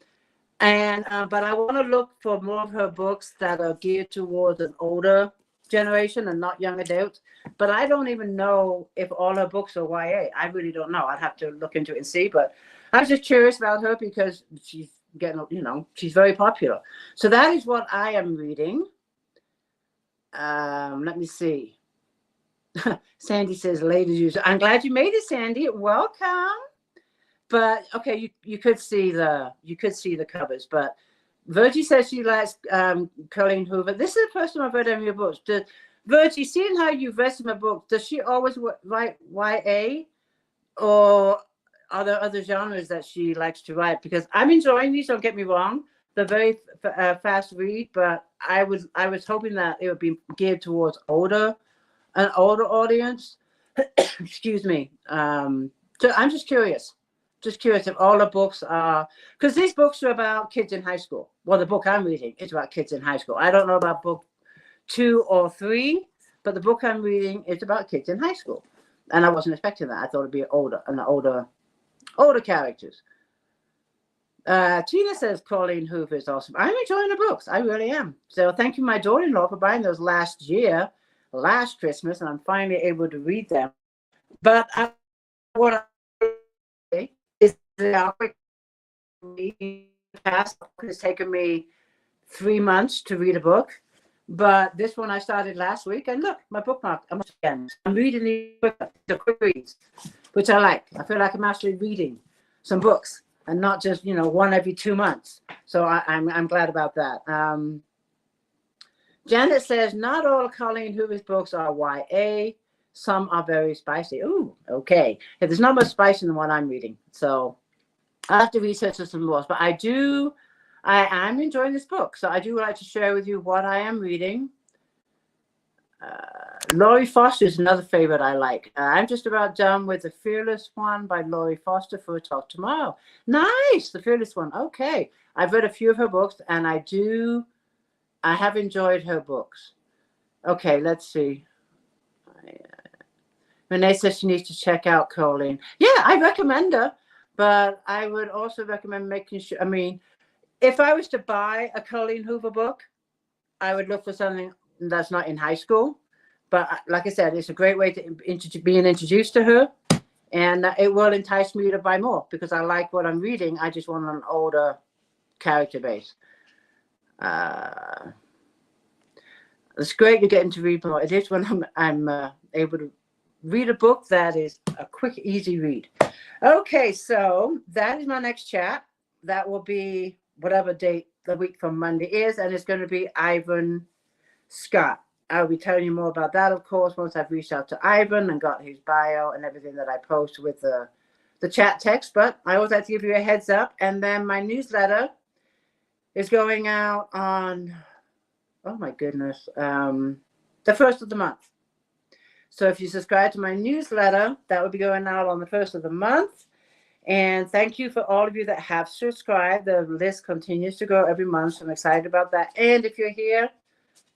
And but I want to look for more of her books that are geared towards an older generation and not young adults. But I don't even know if all her books are YA. I really don't know. I'd have to look into it and see. But I was just curious about her because she's getting, she's very popular. So that is what I am reading. Let me see. Sandy says, ladies, user. I'm glad you made it, Sandy. Welcome. But okay, you could see the covers. But Virgie says she likes Colleen Hoover. This is the first time I've read any of her books. Virgie, seeing how you've read some of her books, does she always write YA, or are there other genres that she likes to write? Because I'm enjoying these. Don't get me wrong; they're very fast read. But I was hoping that it would be geared towards an older audience. Excuse me. So I'm just curious. Just curious if all the books are, because these books are about kids in high school. Well, the book I'm reading is about kids in high school. I don't know about book 2 or 3, but the book I'm reading is about kids in high school. And I wasn't expecting that. I thought it'd be older characters. Tina says Colleen Hoover is awesome. I'm enjoying the books. I really am. So thank you, my daughter-in-law, for buying those last Christmas, and I'm finally able to read them. But what I say is that it's taken me 3 months to read a book, but this one I started last week, and look, my bookmark. I'm reading the quick reads, which I like. I feel like I'm actually reading some books and not just one every 2 months. So I'm glad about that. Janet says not all Colleen Hoover's books are YA. Some are very spicy. Ooh, okay. Yeah, there's not much spice in the one I'm reading, so I have to research some more. But I'm enjoying this book, so I do like to share with you what I am reading. Laurie Foster is another favorite I like. I'm just about done with The Fearless One by Laurie Foster for a talk tomorrow. Nice, The Fearless One. Okay. I've read a few of her books, and I have enjoyed her books. Okay, let's see. Renee says she needs to check out Colleen. Yeah, I recommend her, but I would also recommend making sure. I mean, if I was to buy a Colleen Hoover book, I would look for something that's not in high school. But like I said, it's a great way to being introduced to her, and it will entice me to buy more because I like what I'm reading. I just want an older character base. It's great you're getting to read more. It is when I'm able to read a book that is a quick, easy read. Okay, so that is my next chat. That will be whatever date the week from Monday is, and it's going to be Ivan Scott. I'll be telling you more about that, of course, once I've reached out to Ivan and got his bio and everything that I post with the chat text. But I always like to give you a heads up. And then my newsletter is going out on, oh my goodness, the first of the month. So if you subscribe to my newsletter, that will be going out on the first of the month. And thank you for all of you that have subscribed. The list continues to grow every month, so I'm excited about that. And if you're here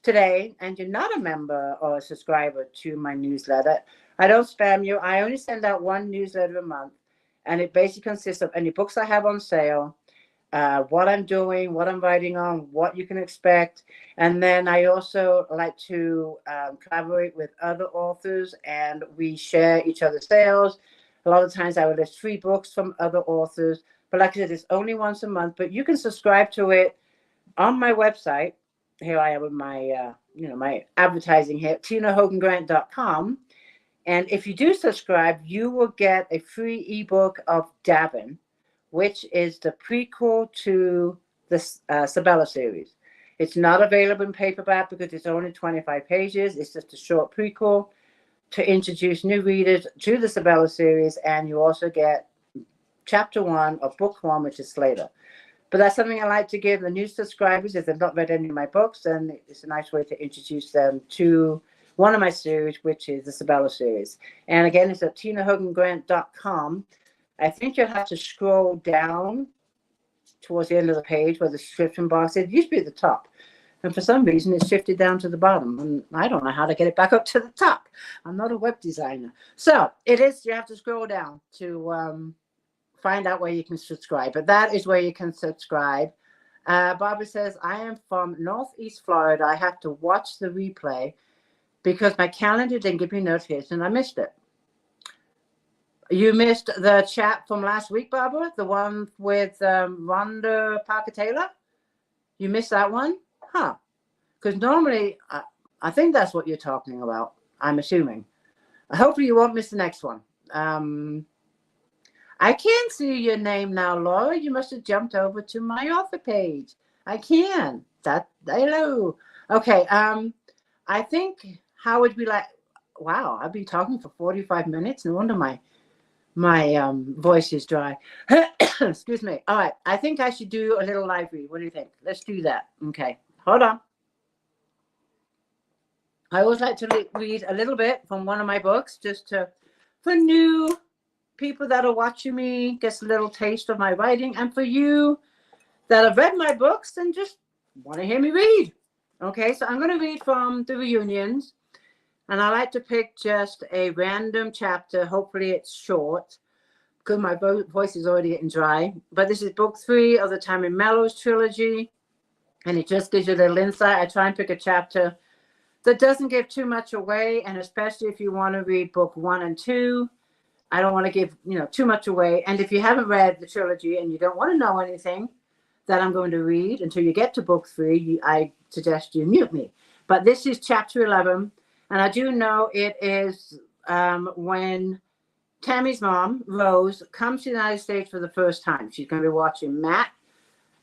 today and you're not a member or a subscriber to my newsletter, I don't spam you. I only send out one newsletter a month, and it basically consists of any books I have on sale, what I'm doing, what I'm writing on, what you can expect. And then I also like to collaborate with other authors, and we share each other's sales. A lot of times I will list 3 books from other authors. But like I said, it's only once a month, but you can subscribe to it on my website. Here I am with my, my advertising here, tinahogangrant.com. And if you do subscribe, you will get a free ebook of Davin, which is the prequel to the Sabella series. It's not available in paperback because it's only 25 pages. It's just a short prequel to introduce new readers to the Sabella series. And you also get chapter 1 of book 1, which is Slater. But that's something I like to give the new subscribers. If they've not read any of my books, then it's a nice way to introduce them to one of my series, which is the Sabella series. And again, it's at tinahogangrant.com. I think you'll have to scroll down towards the end of the page where the description box is. It used to be at the top. And for some reason, it's shifted down to the bottom. And I don't know how to get it back up to the top. I'm not a web designer. So it is, you have to scroll down to find out where you can subscribe. But that is where you can subscribe. Barbara says, I am from Northeast Florida. I have to watch the replay because my calendar didn't give me notification and I missed it. You missed the chat from last week, Barbara? The one with Rhonda Parker-Taylor? You missed that one? Huh. Because normally, I think that's what you're talking about, I'm assuming. Hopefully you won't miss the next one. I can see your name now, Laura. You must have jumped over to my author page. I can. Hello. Okay. I think, how would we like, wow, I've been talking for 45 minutes. No wonder my voice is dry. Excuse me. All right. I think I should do a little live read. What do you think? Let's do that. Okay. Hold on. I always like to read a little bit from one of my books just for new people that are watching me, get a little taste of my writing. And for you that have read my books and just want to hear me read. Okay. So I'm going to read from the reunions. And I like to pick just a random chapter. Hopefully it's short because my voice is already getting dry. But this is book 3 of the Tammy Mellows trilogy. And it just gives you a little insight. I try and pick a chapter that doesn't give too much away. And especially if you want to read book 1 and 2, I don't want to give, too much away. And if you haven't read the trilogy and you don't want to know anything that I'm going to read until you get to book 3, I suggest you mute me. But this is chapter 11. And I do know it is when Tammy's mom, Rose, comes to the United States for the first time. She's going to be watching Matt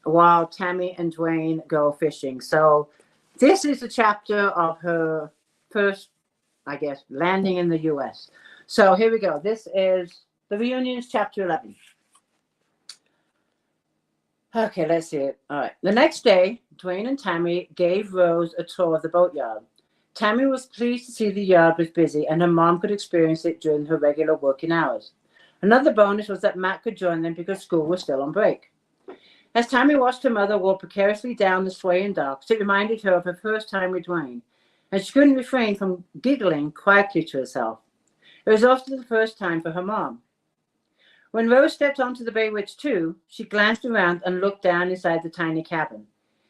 while Tammy and Dwayne go fishing. So this is the chapter of her first, I guess, landing in the U.S. So here we go. This is the reunions, chapter 11. Okay, let's see it. All right. The next day, Dwayne and Tammy gave Rose a tour of the boatyard. Tammy was pleased to see the yard was busy and her mom could experience it during her regular working hours. Another bonus was that Matt could join them because school was still on break. As Tammy watched her mother walk precariously down the swaying docks, it reminded her of her first time with Dwayne, and she couldn't refrain from giggling quietly to herself. It was also the first time for her mom. When Rose stepped onto the Bay Witch too, she glanced around and looked down inside the tiny cabin.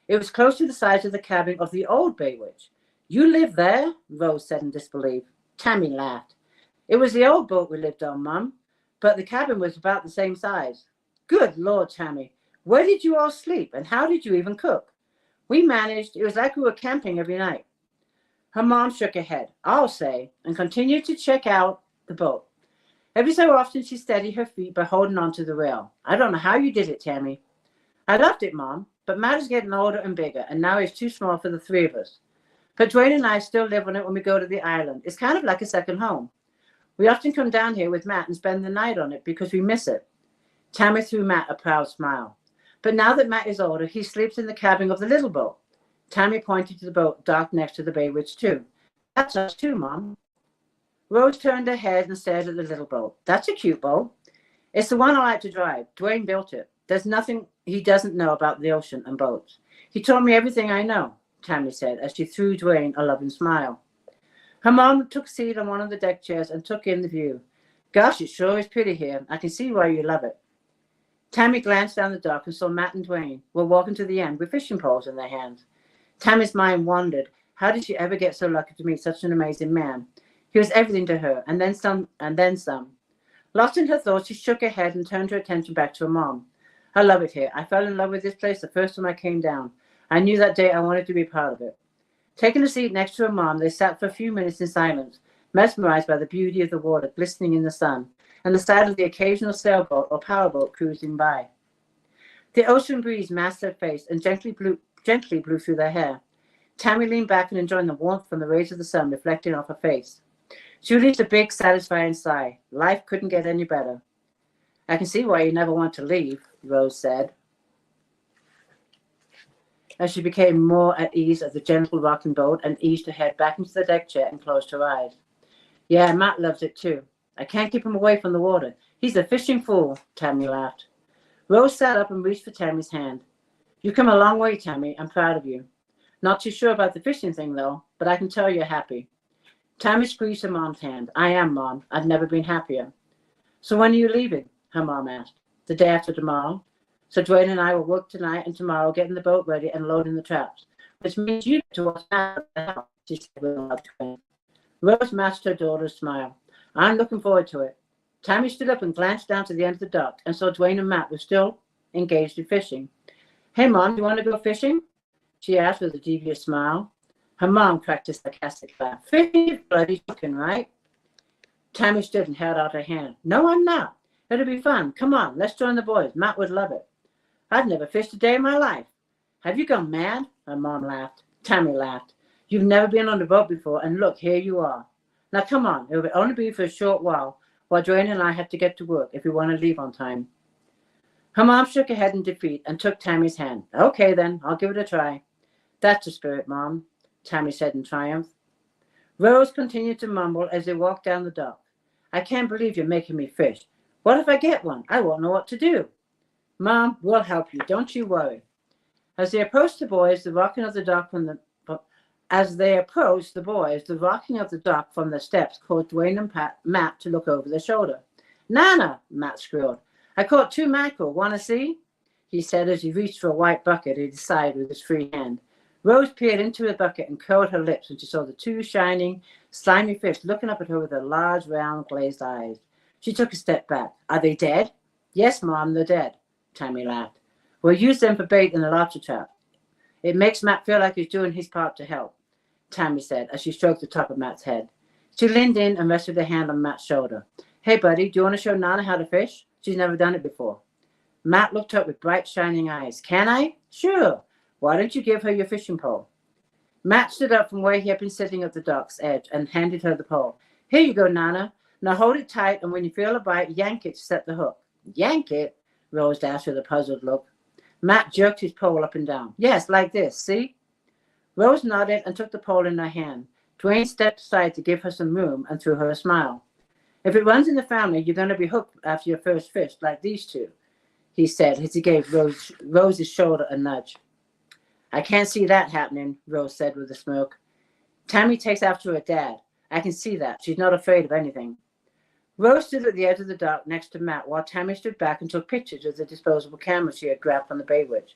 It was close to the size of the cabin of the old Bay Witch. You live there? Rose said in disbelief. Tammy laughed. It was the old boat we lived on, Mum, but the cabin was about the same size. Good Lord, Tammy, where did you all sleep, and how did you even cook? We managed. It was like we were camping every night. Her mom shook her head, I'll say, and continued to check out the boat. Every so often, she steadied her feet by holding onto the rail. I don't know how you did it, Tammy. I loved it, Mom, but Matt is getting older and bigger, and now he's too small for the three of us. But Dwayne and I still live on it when we go to the island. It's kind of like a second home. We often come down here with Matt and spend the night on it because we miss it. Tammy threw Matt a proud smile. But now that Matt is older, he sleeps in the cabin of the little boat. Tammy pointed to the boat docked next to the Bay Witch too. That's us too, Mom. Rose turned her head and stared at the little boat. That's a cute boat. It's the one I like to drive. Dwayne built it. There's nothing he doesn't know about the ocean and boats. He told me everything I know, Tammy said as she threw Dwayne a loving smile. Her mom took a seat on one of the deck chairs and took in the view. Gosh, it sure is pretty here. I can see why you love it. Tammy glanced down the dock and saw Matt and Dwayne were walking to the end with fishing poles in their hands. Tammy's mind wandered. How did she ever get so lucky to meet such an amazing man? He was everything to her, and then some, and then some. Lost in her thoughts, she shook her head and turned her attention back to her mom. I love it here. I fell in love with this place the first time I came down. I knew that day I wanted to be part of it. Taking a seat next to her mom, they sat for a few minutes in silence, mesmerized by the beauty of the water glistening in the sun, and the sight of the occasional sailboat or powerboat cruising by. The ocean breeze masked her face and gently blew through their hair. Tammy leaned back and enjoyed the warmth from the rays of the sun reflecting off her face. She released a big, satisfying sigh. Life couldn't get any better. I can see why you never want to leave, Rose said, as she became more at ease of the gentle rocking boat and eased her head back into the deck chair and closed her eyes. Yeah, Matt loves it too. I can't keep him away from the water. He's a fishing fool, Tammy laughed. Rose sat up and reached for Tammy's hand. You've come a long way, Tammy. I'm proud of you. Not too sure about the fishing thing, though, but I can tell you're happy. Tammy squeezed her mom's hand. I am, Mom. I've never been happier. So when are you leaving? Her mom asked. The day after tomorrow. So Dwayne and I will work tonight and tomorrow getting the boat ready and loading the traps, which means you get to watch out the house, she said with a loud grin. Rose matched her daughter's smile. I'm looking forward to it. Tammy stood up and glanced down to the end of the dock and saw Dwayne and Matt were still engaged in fishing. Hey, Mom, do you want to go fishing? She asked with a devious smile. Her mom cracked a sarcastic laugh. Fishing, bloody chicken, right? Tammy stood and held out her hand. No, I'm not. It'll be fun. Come on, let's join the boys. Matt would love it. I've never fished a day in my life. Have you gone mad? Her mom laughed. Tammy laughed. You've never been on a boat before, and look, here you are. Now come on, it will only be for a short while Dwayne and I have to get to work if we want to leave on time. Her mom shook her head in defeat and took Tammy's hand. Okay then, I'll give it a try. That's the spirit, Mom, Tammy said in triumph. Rose continued to mumble as they walked down the dock. I can't believe you're making me fish. What if I get one? I won't know what to do. Mom, we'll help you. Don't you worry. As they approached the boys, the rocking of the dock from the steps caused Dwayne and Matt to look over their shoulder. Nana, Matt squealed. I caught 2 mackerel. Want to see? He said as he reached for a white bucket at his side with his free hand. Rose peered into the bucket and curled her lips when she saw the 2 shining, slimy fish looking up at her with their large, round, glazed eyes. She took a step back. Are they dead? Yes, Mom, they're dead, Tammy laughed. We'll use them for bait in the lobster trap. It makes Matt feel like he's doing his part to help, Tammy said as she stroked the top of Matt's head. She leaned in and rested her hand on Matt's shoulder. Hey, buddy, do you want to show Nana how to fish? She's never done it before. Matt looked up with bright, shining eyes. Can I? Sure. Why don't you give her your fishing pole? Matt stood up from where he had been sitting at the dock's edge and handed her the pole. Here you go, Nana. Now hold it tight, and when you feel a bite, yank it to set the hook. Yank it? Rose asked with a puzzled look. Matt jerked his pole up and down. Yes, like this, see? Rose nodded and took the pole in her hand. Dwayne stepped aside to give her some room and threw her a smile. If it runs in the family, you're going to be hooked after your first fish, like these 2. he said as he gave Rose's shoulder a nudge. I can't see that happening, Rose said with a smirk. Tammy takes after her dad. I can see that. She's not afraid of anything. Rose stood at the edge of the dock next to Matt while Tammy stood back and took pictures of the disposable camera she had grabbed from the Baywitch.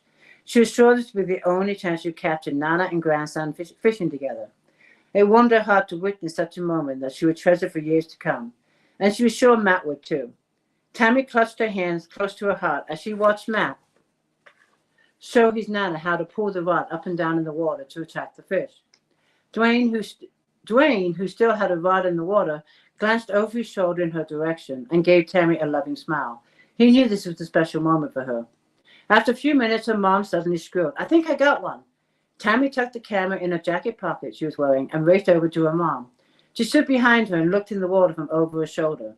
She was sure this would be the only chance she'd capture Nana and grandson fishing together. It warmed her heart to witness such a moment that she would treasure for years to come, and she was sure Matt would too. Tammy clutched her hands close to her heart as she watched Matt show his Nana how to pull the rod up and down in the water to attract the fish. Dwayne, who still had a rod in the water, glanced over his shoulder in her direction and gave Tammy a loving smile. He knew this was a special moment for her. After a few minutes, her mom suddenly squealed, I think I got one. Tammy tucked the camera in a jacket pocket she was wearing and raced over to her mom. She stood behind her and looked in the water from over her shoulder.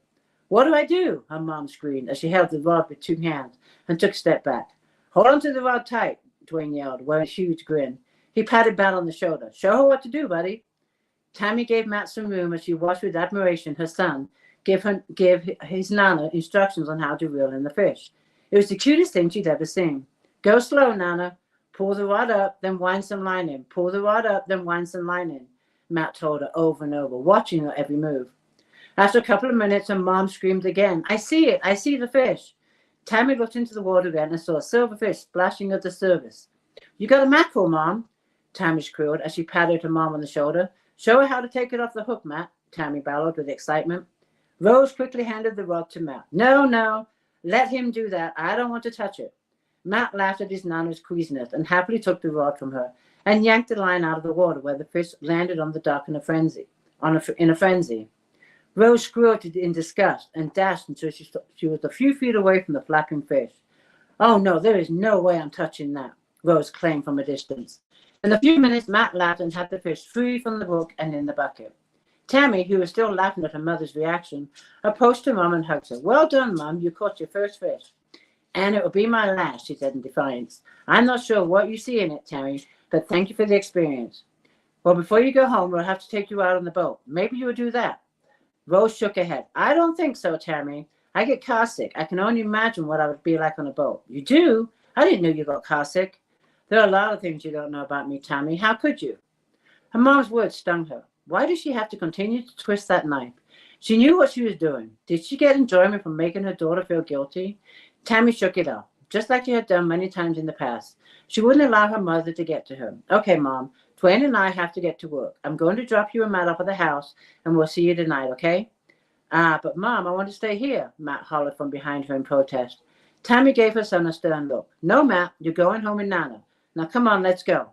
What do I do? Her mom screamed as she held the rod with 2 hands and took a step back. Hold on to the rod tight, Dwayne yelled, wearing a huge grin. He patted Matt on the shoulder. Show her what to do, buddy. Tammy gave Matt some room as she watched with admiration her son give his Nana instructions on how to reel in the fish. It was the cutest thing she'd ever seen. Go slow, Nana. Pull the rod up, then wind some line in. Pull the rod up, then wind some line in, Matt told her over and over, watching her every move. After a couple of minutes, her mom screamed again, I see it. I see the fish. Tammy looked into the water again and saw a silver fish splashing at the surface. You got a mackerel, Mom, Tammy squealed as she patted her mom on the shoulder. Show her how to take it off the hook, Matt, Tammy bellowed with excitement. Rose quickly handed the rod to Matt. No, let him do that. I don't want to touch it. Matt laughed at his Nana's queasiness and happily took the rod from her and yanked the line out of the water where the fish landed on the dock in a frenzy. Rose squealed in disgust and dashed until she was a few feet away from the flapping fish. Oh, no, there is no way I'm touching that, Rose claimed from a distance. In a few minutes, Matt laughed and had the fish free from the hook and in the bucket. Tammy, who was still laughing at her mother's reaction, approached her mom and hugged her. Well done, Mom, you caught your first fish. And it will be my last, she said in defiance. I'm not sure what you see in it, Tammy, but thank you for the experience. Well, before you go home, we'll have to take you out on the boat. Maybe you will do that. Rose shook her head. I don't think so, Tammy. I get car sick. I can only imagine what I would be like on a boat. You do? I didn't know you got car sick. There are a lot of things you don't know about me, Tammy. How could you? Her mom's words stung her. Why did she have to continue to twist that knife? She knew what she was doing. Did she get enjoyment from making her daughter feel guilty? Tammy shook it off, just like she had done many times in the past. She wouldn't allow her mother to get to her. Okay, Mom, Dwayne and I have to get to work. I'm going to drop you and Matt off at the house, and we'll see you tonight, okay? But Mom, I want to stay here, Matt hollered from behind her in protest. Tammy gave her son a stern look. No, Matt, you're going home with Nana. Now come on, let's go.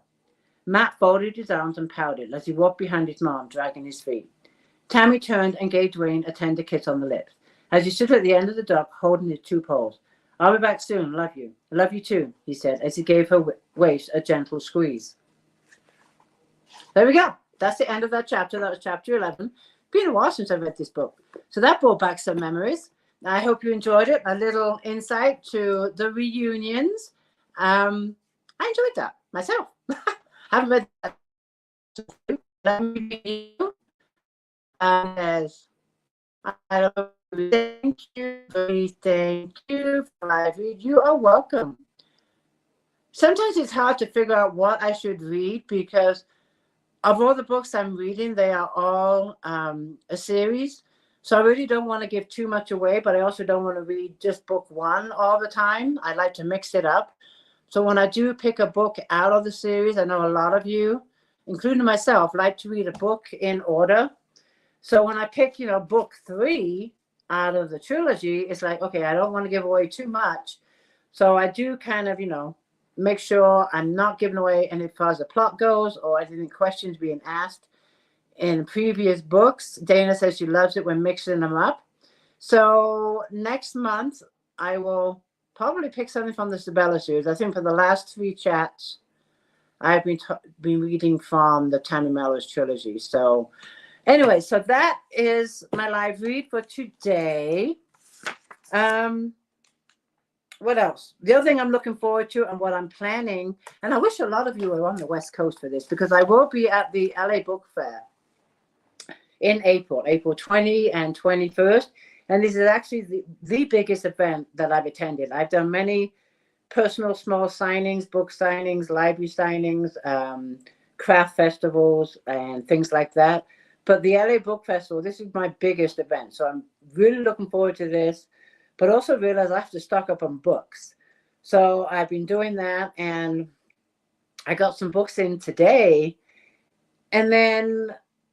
Matt folded his arms and pouted as he walked behind his mom, dragging his feet. Tammy turned and gave Dwayne a tender kiss on the lips as he stood at the end of the dock holding his 2 poles. I'll be back soon. Love you. Love you too, he said as he gave her waist a gentle squeeze. There we go. That's the end of that chapter. That was chapter 11. Been a while since I read this book. So that brought back some memories. I hope you enjoyed it. A little insight to the reunions. I enjoyed that myself. Haven't read that. Let me read you. As I thank you for I read. You are welcome. Sometimes it's hard to figure out what I should read because of all the books I'm reading, they are all a series. So I really don't want to give too much away, but I also don't want to read just book 1 all the time. I like to mix it up. So when I do pick a book out of the series, I know a lot of you, including myself, like to read a book in order. So when I pick, book 3 out of the trilogy, it's like, okay, I don't want to give away too much. So I do kind of, make sure I'm not giving away any as far as the plot goes or any questions being asked in previous books. Dana says she loves it when mixing them up. So next month, I will probably pick something from the Sabella series. I think for the last 3 chats, I've been reading from the Tammy Mellors trilogy. So anyway, so that is my live read for today. What else? The other thing I'm looking forward to and what I'm planning, and I wish a lot of you were on the West Coast for this because I will be at the LA Book Fair in April 20 and 21st. And this is actually the biggest event that I've attended. I've done many personal small signings, book signings, library signings, craft festivals, and things like that. But the LA Book Festival, this is my biggest event. So I'm really looking forward to this, but also realize I have to stock up on books. So I've been doing that, and I got some books in today. And then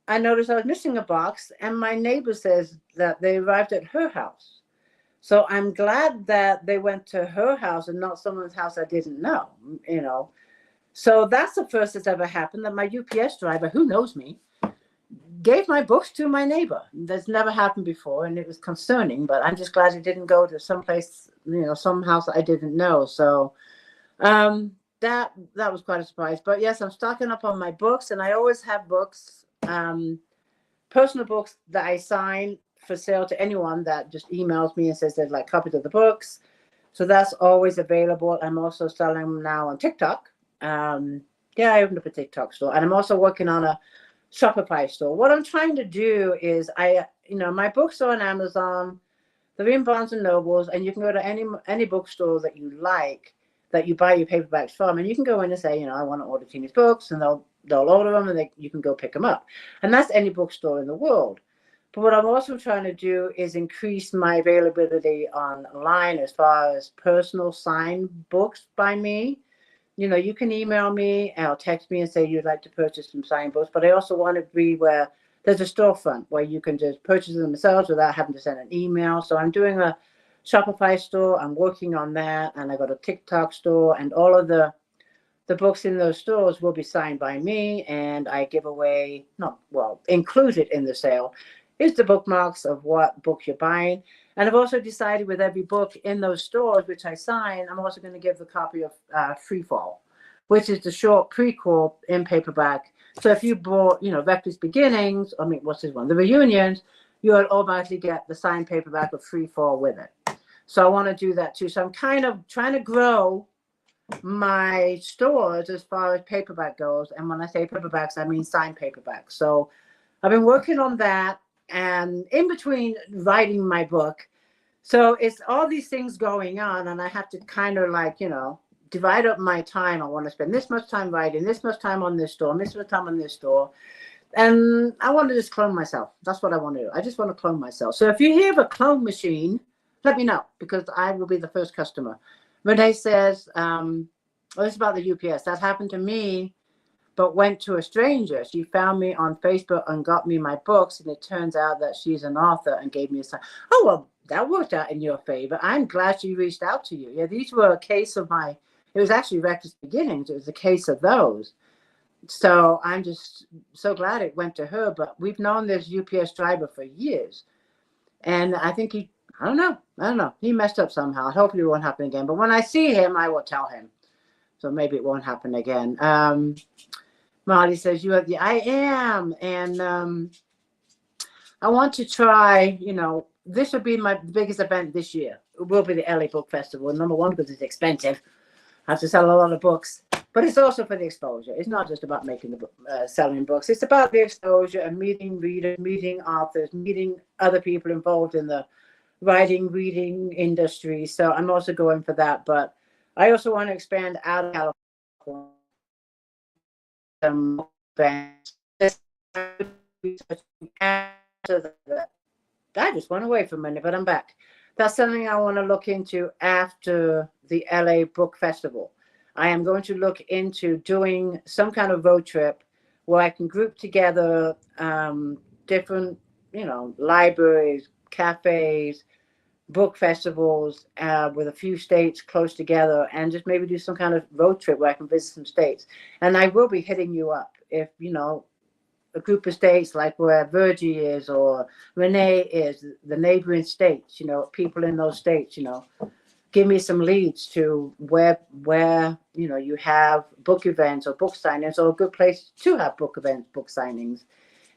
I noticed I was missing a box, and my neighbor says that they arrived at her house. So I'm glad that they went to her house and not someone's house I didn't know, you know. So that's the first that's ever happened, that my UPS driver, who knows me, gave my books to my neighbor. That's never happened before, and it was concerning, but I'm just glad it didn't go to someplace, you know, some house I didn't know. So that was quite a surprise. But yes, I'm stocking up on my books, and I always have books, personal books that I sign for sale to anyone that just emails me and says they'd like copies of the books. So that's always available. I'm also selling them now on TikTok. Yeah, I opened up a TikTok store, and I'm also working on a Shopify store. What I'm trying to do is my books are on Amazon, they're in Barnes and Nobles, and you can go to any bookstore that you like, that you buy your paperbacks from, and you can go in and say, I want to order Tina's books, and they'll order them, and you can go pick them up. And that's any bookstore in the world. But what I'm also trying to do is increase my availability online as far as personal signed books by me. You can email me or text me and say you'd like to purchase some signed books, but I also want to be where there's a storefront where you can just purchase them themselves without having to send an email. So I'm doing a Shopify store. I'm working on that, and I got a TikTok store, and all of the books in those stores will be signed by me, and I give away, included in the sale is the bookmarks of what book you're buying. And I've also decided with every book in those stores, which I sign, I'm also going to give the copy of Free Fall, which is the short prequel in paperback. So if you bought, Reckless Beginnings, what's this one? The Reunions, you'll automatically get the signed paperback of Free Fall with it. So I want to do that too. So I'm kind of trying to grow my stores as far as paperback goes. And when I say paperbacks, I mean signed paperbacks. So I've been working on that, and in between writing my book. So it's all these things going on, and I have to kind of divide up my time. I want to spend this much time writing, this much time on this store, this much time on this store. And I want to just clone myself. That's what I want to do. I just want to clone myself. So if you hear of a clone machine, let me know, because I will be the first customer. Renee says, this is about the UPS. That happened to me, but went to a stranger. She found me on Facebook and got me my books, and it turns out that she's an author and gave me a sign. Oh, well, that worked out in your favor. I'm glad she reached out to you. Yeah, these were a case of it was actually Reckless Beginnings. It was a case of those. So I'm just so glad it went to her. But we've known this UPS driver for years. And I think I don't know. He messed up somehow. Hopefully it won't happen again. But when I see him, I will tell him. So maybe it won't happen again. Molly says, I am. And I want to try, this will be my biggest event this year. It will be the LA Book Festival. Number one, because it's expensive. I have to sell a lot of books. But it's also for the exposure. It's not just about selling books. It's about the exposure and meeting readers, meeting authors, meeting other people involved in the writing, reading industry. So I'm also going for that. But I also want to expand out of California. I just went away for a minute, but I'm back. That's something I want to look into after the LA Book Festival. I am going to look into doing some kind of road trip where I can group together different, libraries, cafes, book festivals with a few states close together, and just maybe do some kind of road trip where I can visit some states. And I will be hitting you up if, a group of states like where Virgie is or Renee is, the neighboring states, people in those states, give me some leads to where you have book events or book signings, or a good place to have book events, book signings,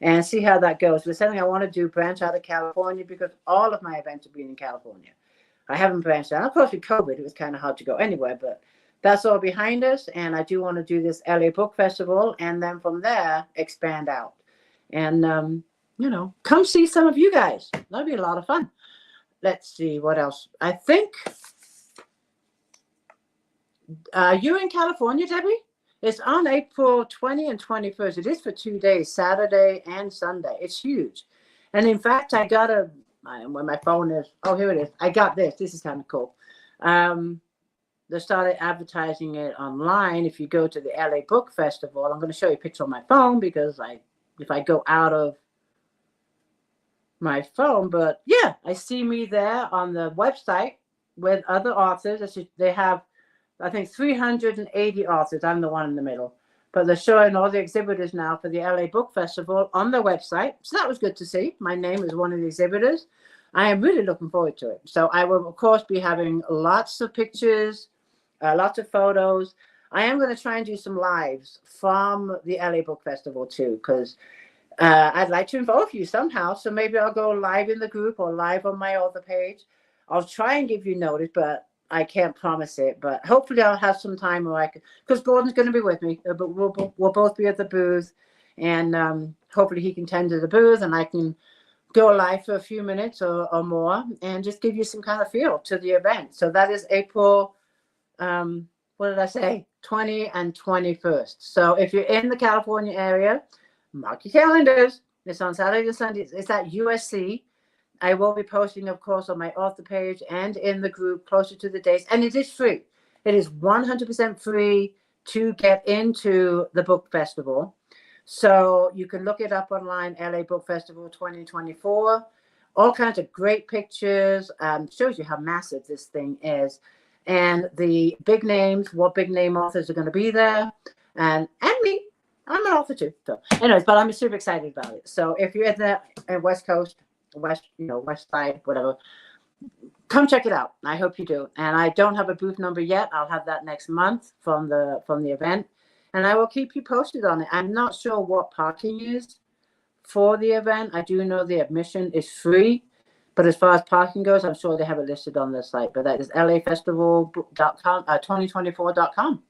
and see how that goes. But something I want to do, branch out of California, because all of my events are being in California. I haven't branched out. Of course, with COVID, it was kind of hard to go anywhere, but that's all behind us. And I do want to do this LA Book Festival, and then from there, expand out. And, come see some of you guys. That'd be a lot of fun. let's see what else. I think you're in California, Debbie? It's on April 20 and 21st. It is for 2 days, Saturday and Sunday. It's huge. And in fact, I got where my phone is. Oh, here it is. I got this. This is kind of cool. They started advertising it online. If you go to the LA Book Festival, I'm going to show you a picture on my phone because if I go out of my phone, but yeah, I see me there on the website with other authors. They have, I think, 380 authors. I'm the one in the middle. But they're showing all the exhibitors now for the LA Book Festival on their website. So that was good to see. My name is one of the exhibitors. I am really looking forward to it. So I will, of course, be having lots of pictures, lots of photos. I am going to try and do some lives from the LA Book Festival too, because I'd like to involve you somehow. So maybe I'll go live in the group or live on my author page. I'll try and give you notice, but I can't promise it. But hopefully I'll have some time where I can, because Gordon's going to be with me, but we'll both be at the booth, and hopefully he can tend to the booth and I can go live for a few minutes or more and just give you some kind of feel to the event. So that is April, what did I say? 20 and 21st. So if you're in the California area, mark your calendars. It's on Saturday and Sunday. It's at USC. I will be posting, of course, on my author page and in the group closer to the dates. And it is free. It is 100% free to get into the book festival. So you can look it up online, LA Book Festival 2024. All kinds of great pictures. Shows you how massive this thing is. And the big names, what big name authors are going to be there. And me. I'm an author too. So anyways, but I'm super excited about it. So if you're in the West Coast, West side, whatever, come check it out. I hope you do. And I don't have a booth number yet. I'll have that next month from the event, and I will keep you posted on it. I'm not sure what parking is for the event. I do know the admission is free, but as far as parking goes, I'm sure they have it listed on their site. But that is lafestival.com, 2024.com.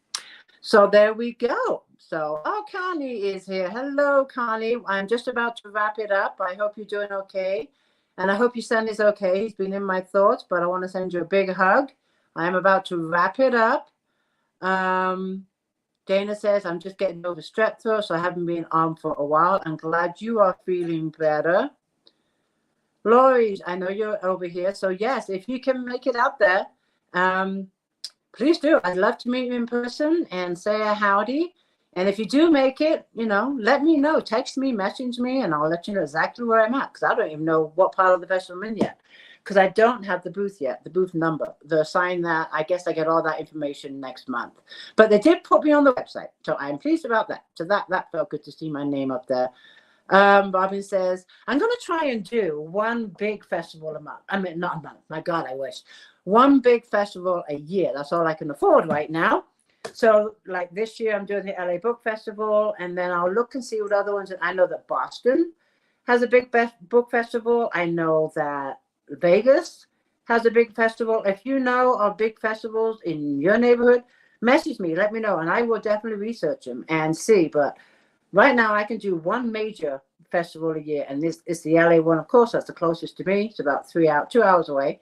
So there we go. So, Connie is here. Hello, Connie. I'm just about to wrap it up. I hope you're doing okay. And I hope your son is okay. He's been in my thoughts, but I want to send you a big hug. I am about to wrap it up. Dana says, I'm just getting over strep throat, so I haven't been on for a while. I'm glad you are feeling better. Lori, I know you're over here. So, yes, if you can make it out there, please do. I'd love to meet you in person and say a howdy. And if you do make it, let me know. Text me, message me, and I'll let you know exactly where I'm at, because I don't even know what part of the festival I'm in yet, because I don't have the booth yet, the booth number. The sign that, I guess I get all that information next month. But they did put me on the website, so I'm pleased about that. So that felt good to see my name up there. Robin says, I'm going to try and do one big festival a month. I mean, not a month. My God, I wish. One big festival a year. That's all I can afford right now. So like this year, I'm doing the LA Book Festival, and then I'll look and see what other ones. I know that Boston has a big book festival. I know that Vegas has a big festival. If you know of big festivals in your neighborhood, message me, let me know, and I will definitely research them and see. But right now, I can do one major festival a year, and this is the LA one. Of course, that's the closest to me. It's about 2 hours away.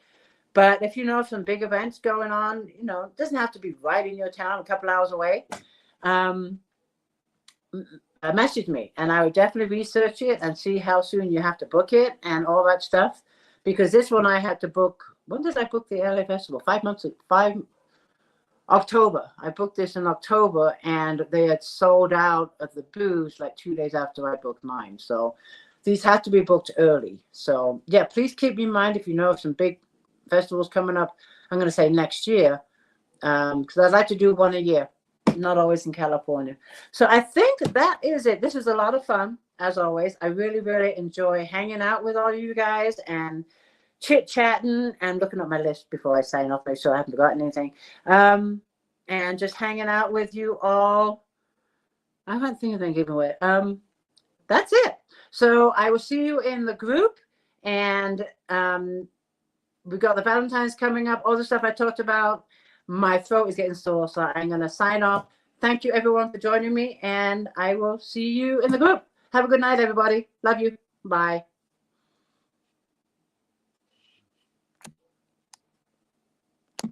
But if you know of some big events going on, it doesn't have to be right in your town, a couple hours away. Message me, and I would definitely research it and see how soon you have to book it and all that stuff. Because this one I had to book. When did I book the LA Festival? 5 months. October. I booked this in October, and they had sold out of the booths like 2 days after I booked mine. So these had to be booked early. So yeah, please keep me in mind if you know of some big festivals coming up. I'm going to say next year, because I'd like to do one a year, not always in California. So I think that is it. This is a lot of fun, as always. I really, really enjoy hanging out with all you guys and chit-chatting and looking at my list before I sign off, make sure I haven't forgotten anything. And just hanging out with you all. I can't think of any giveaway. That's it. So I will see you in the group, and we got the Valentine's coming up, all the stuff I talked about. My throat is getting sore, so I'm going to sign off. Thank you, everyone, for joining me, and I will see you in the group. Have a good night, everybody. Love you. Bye.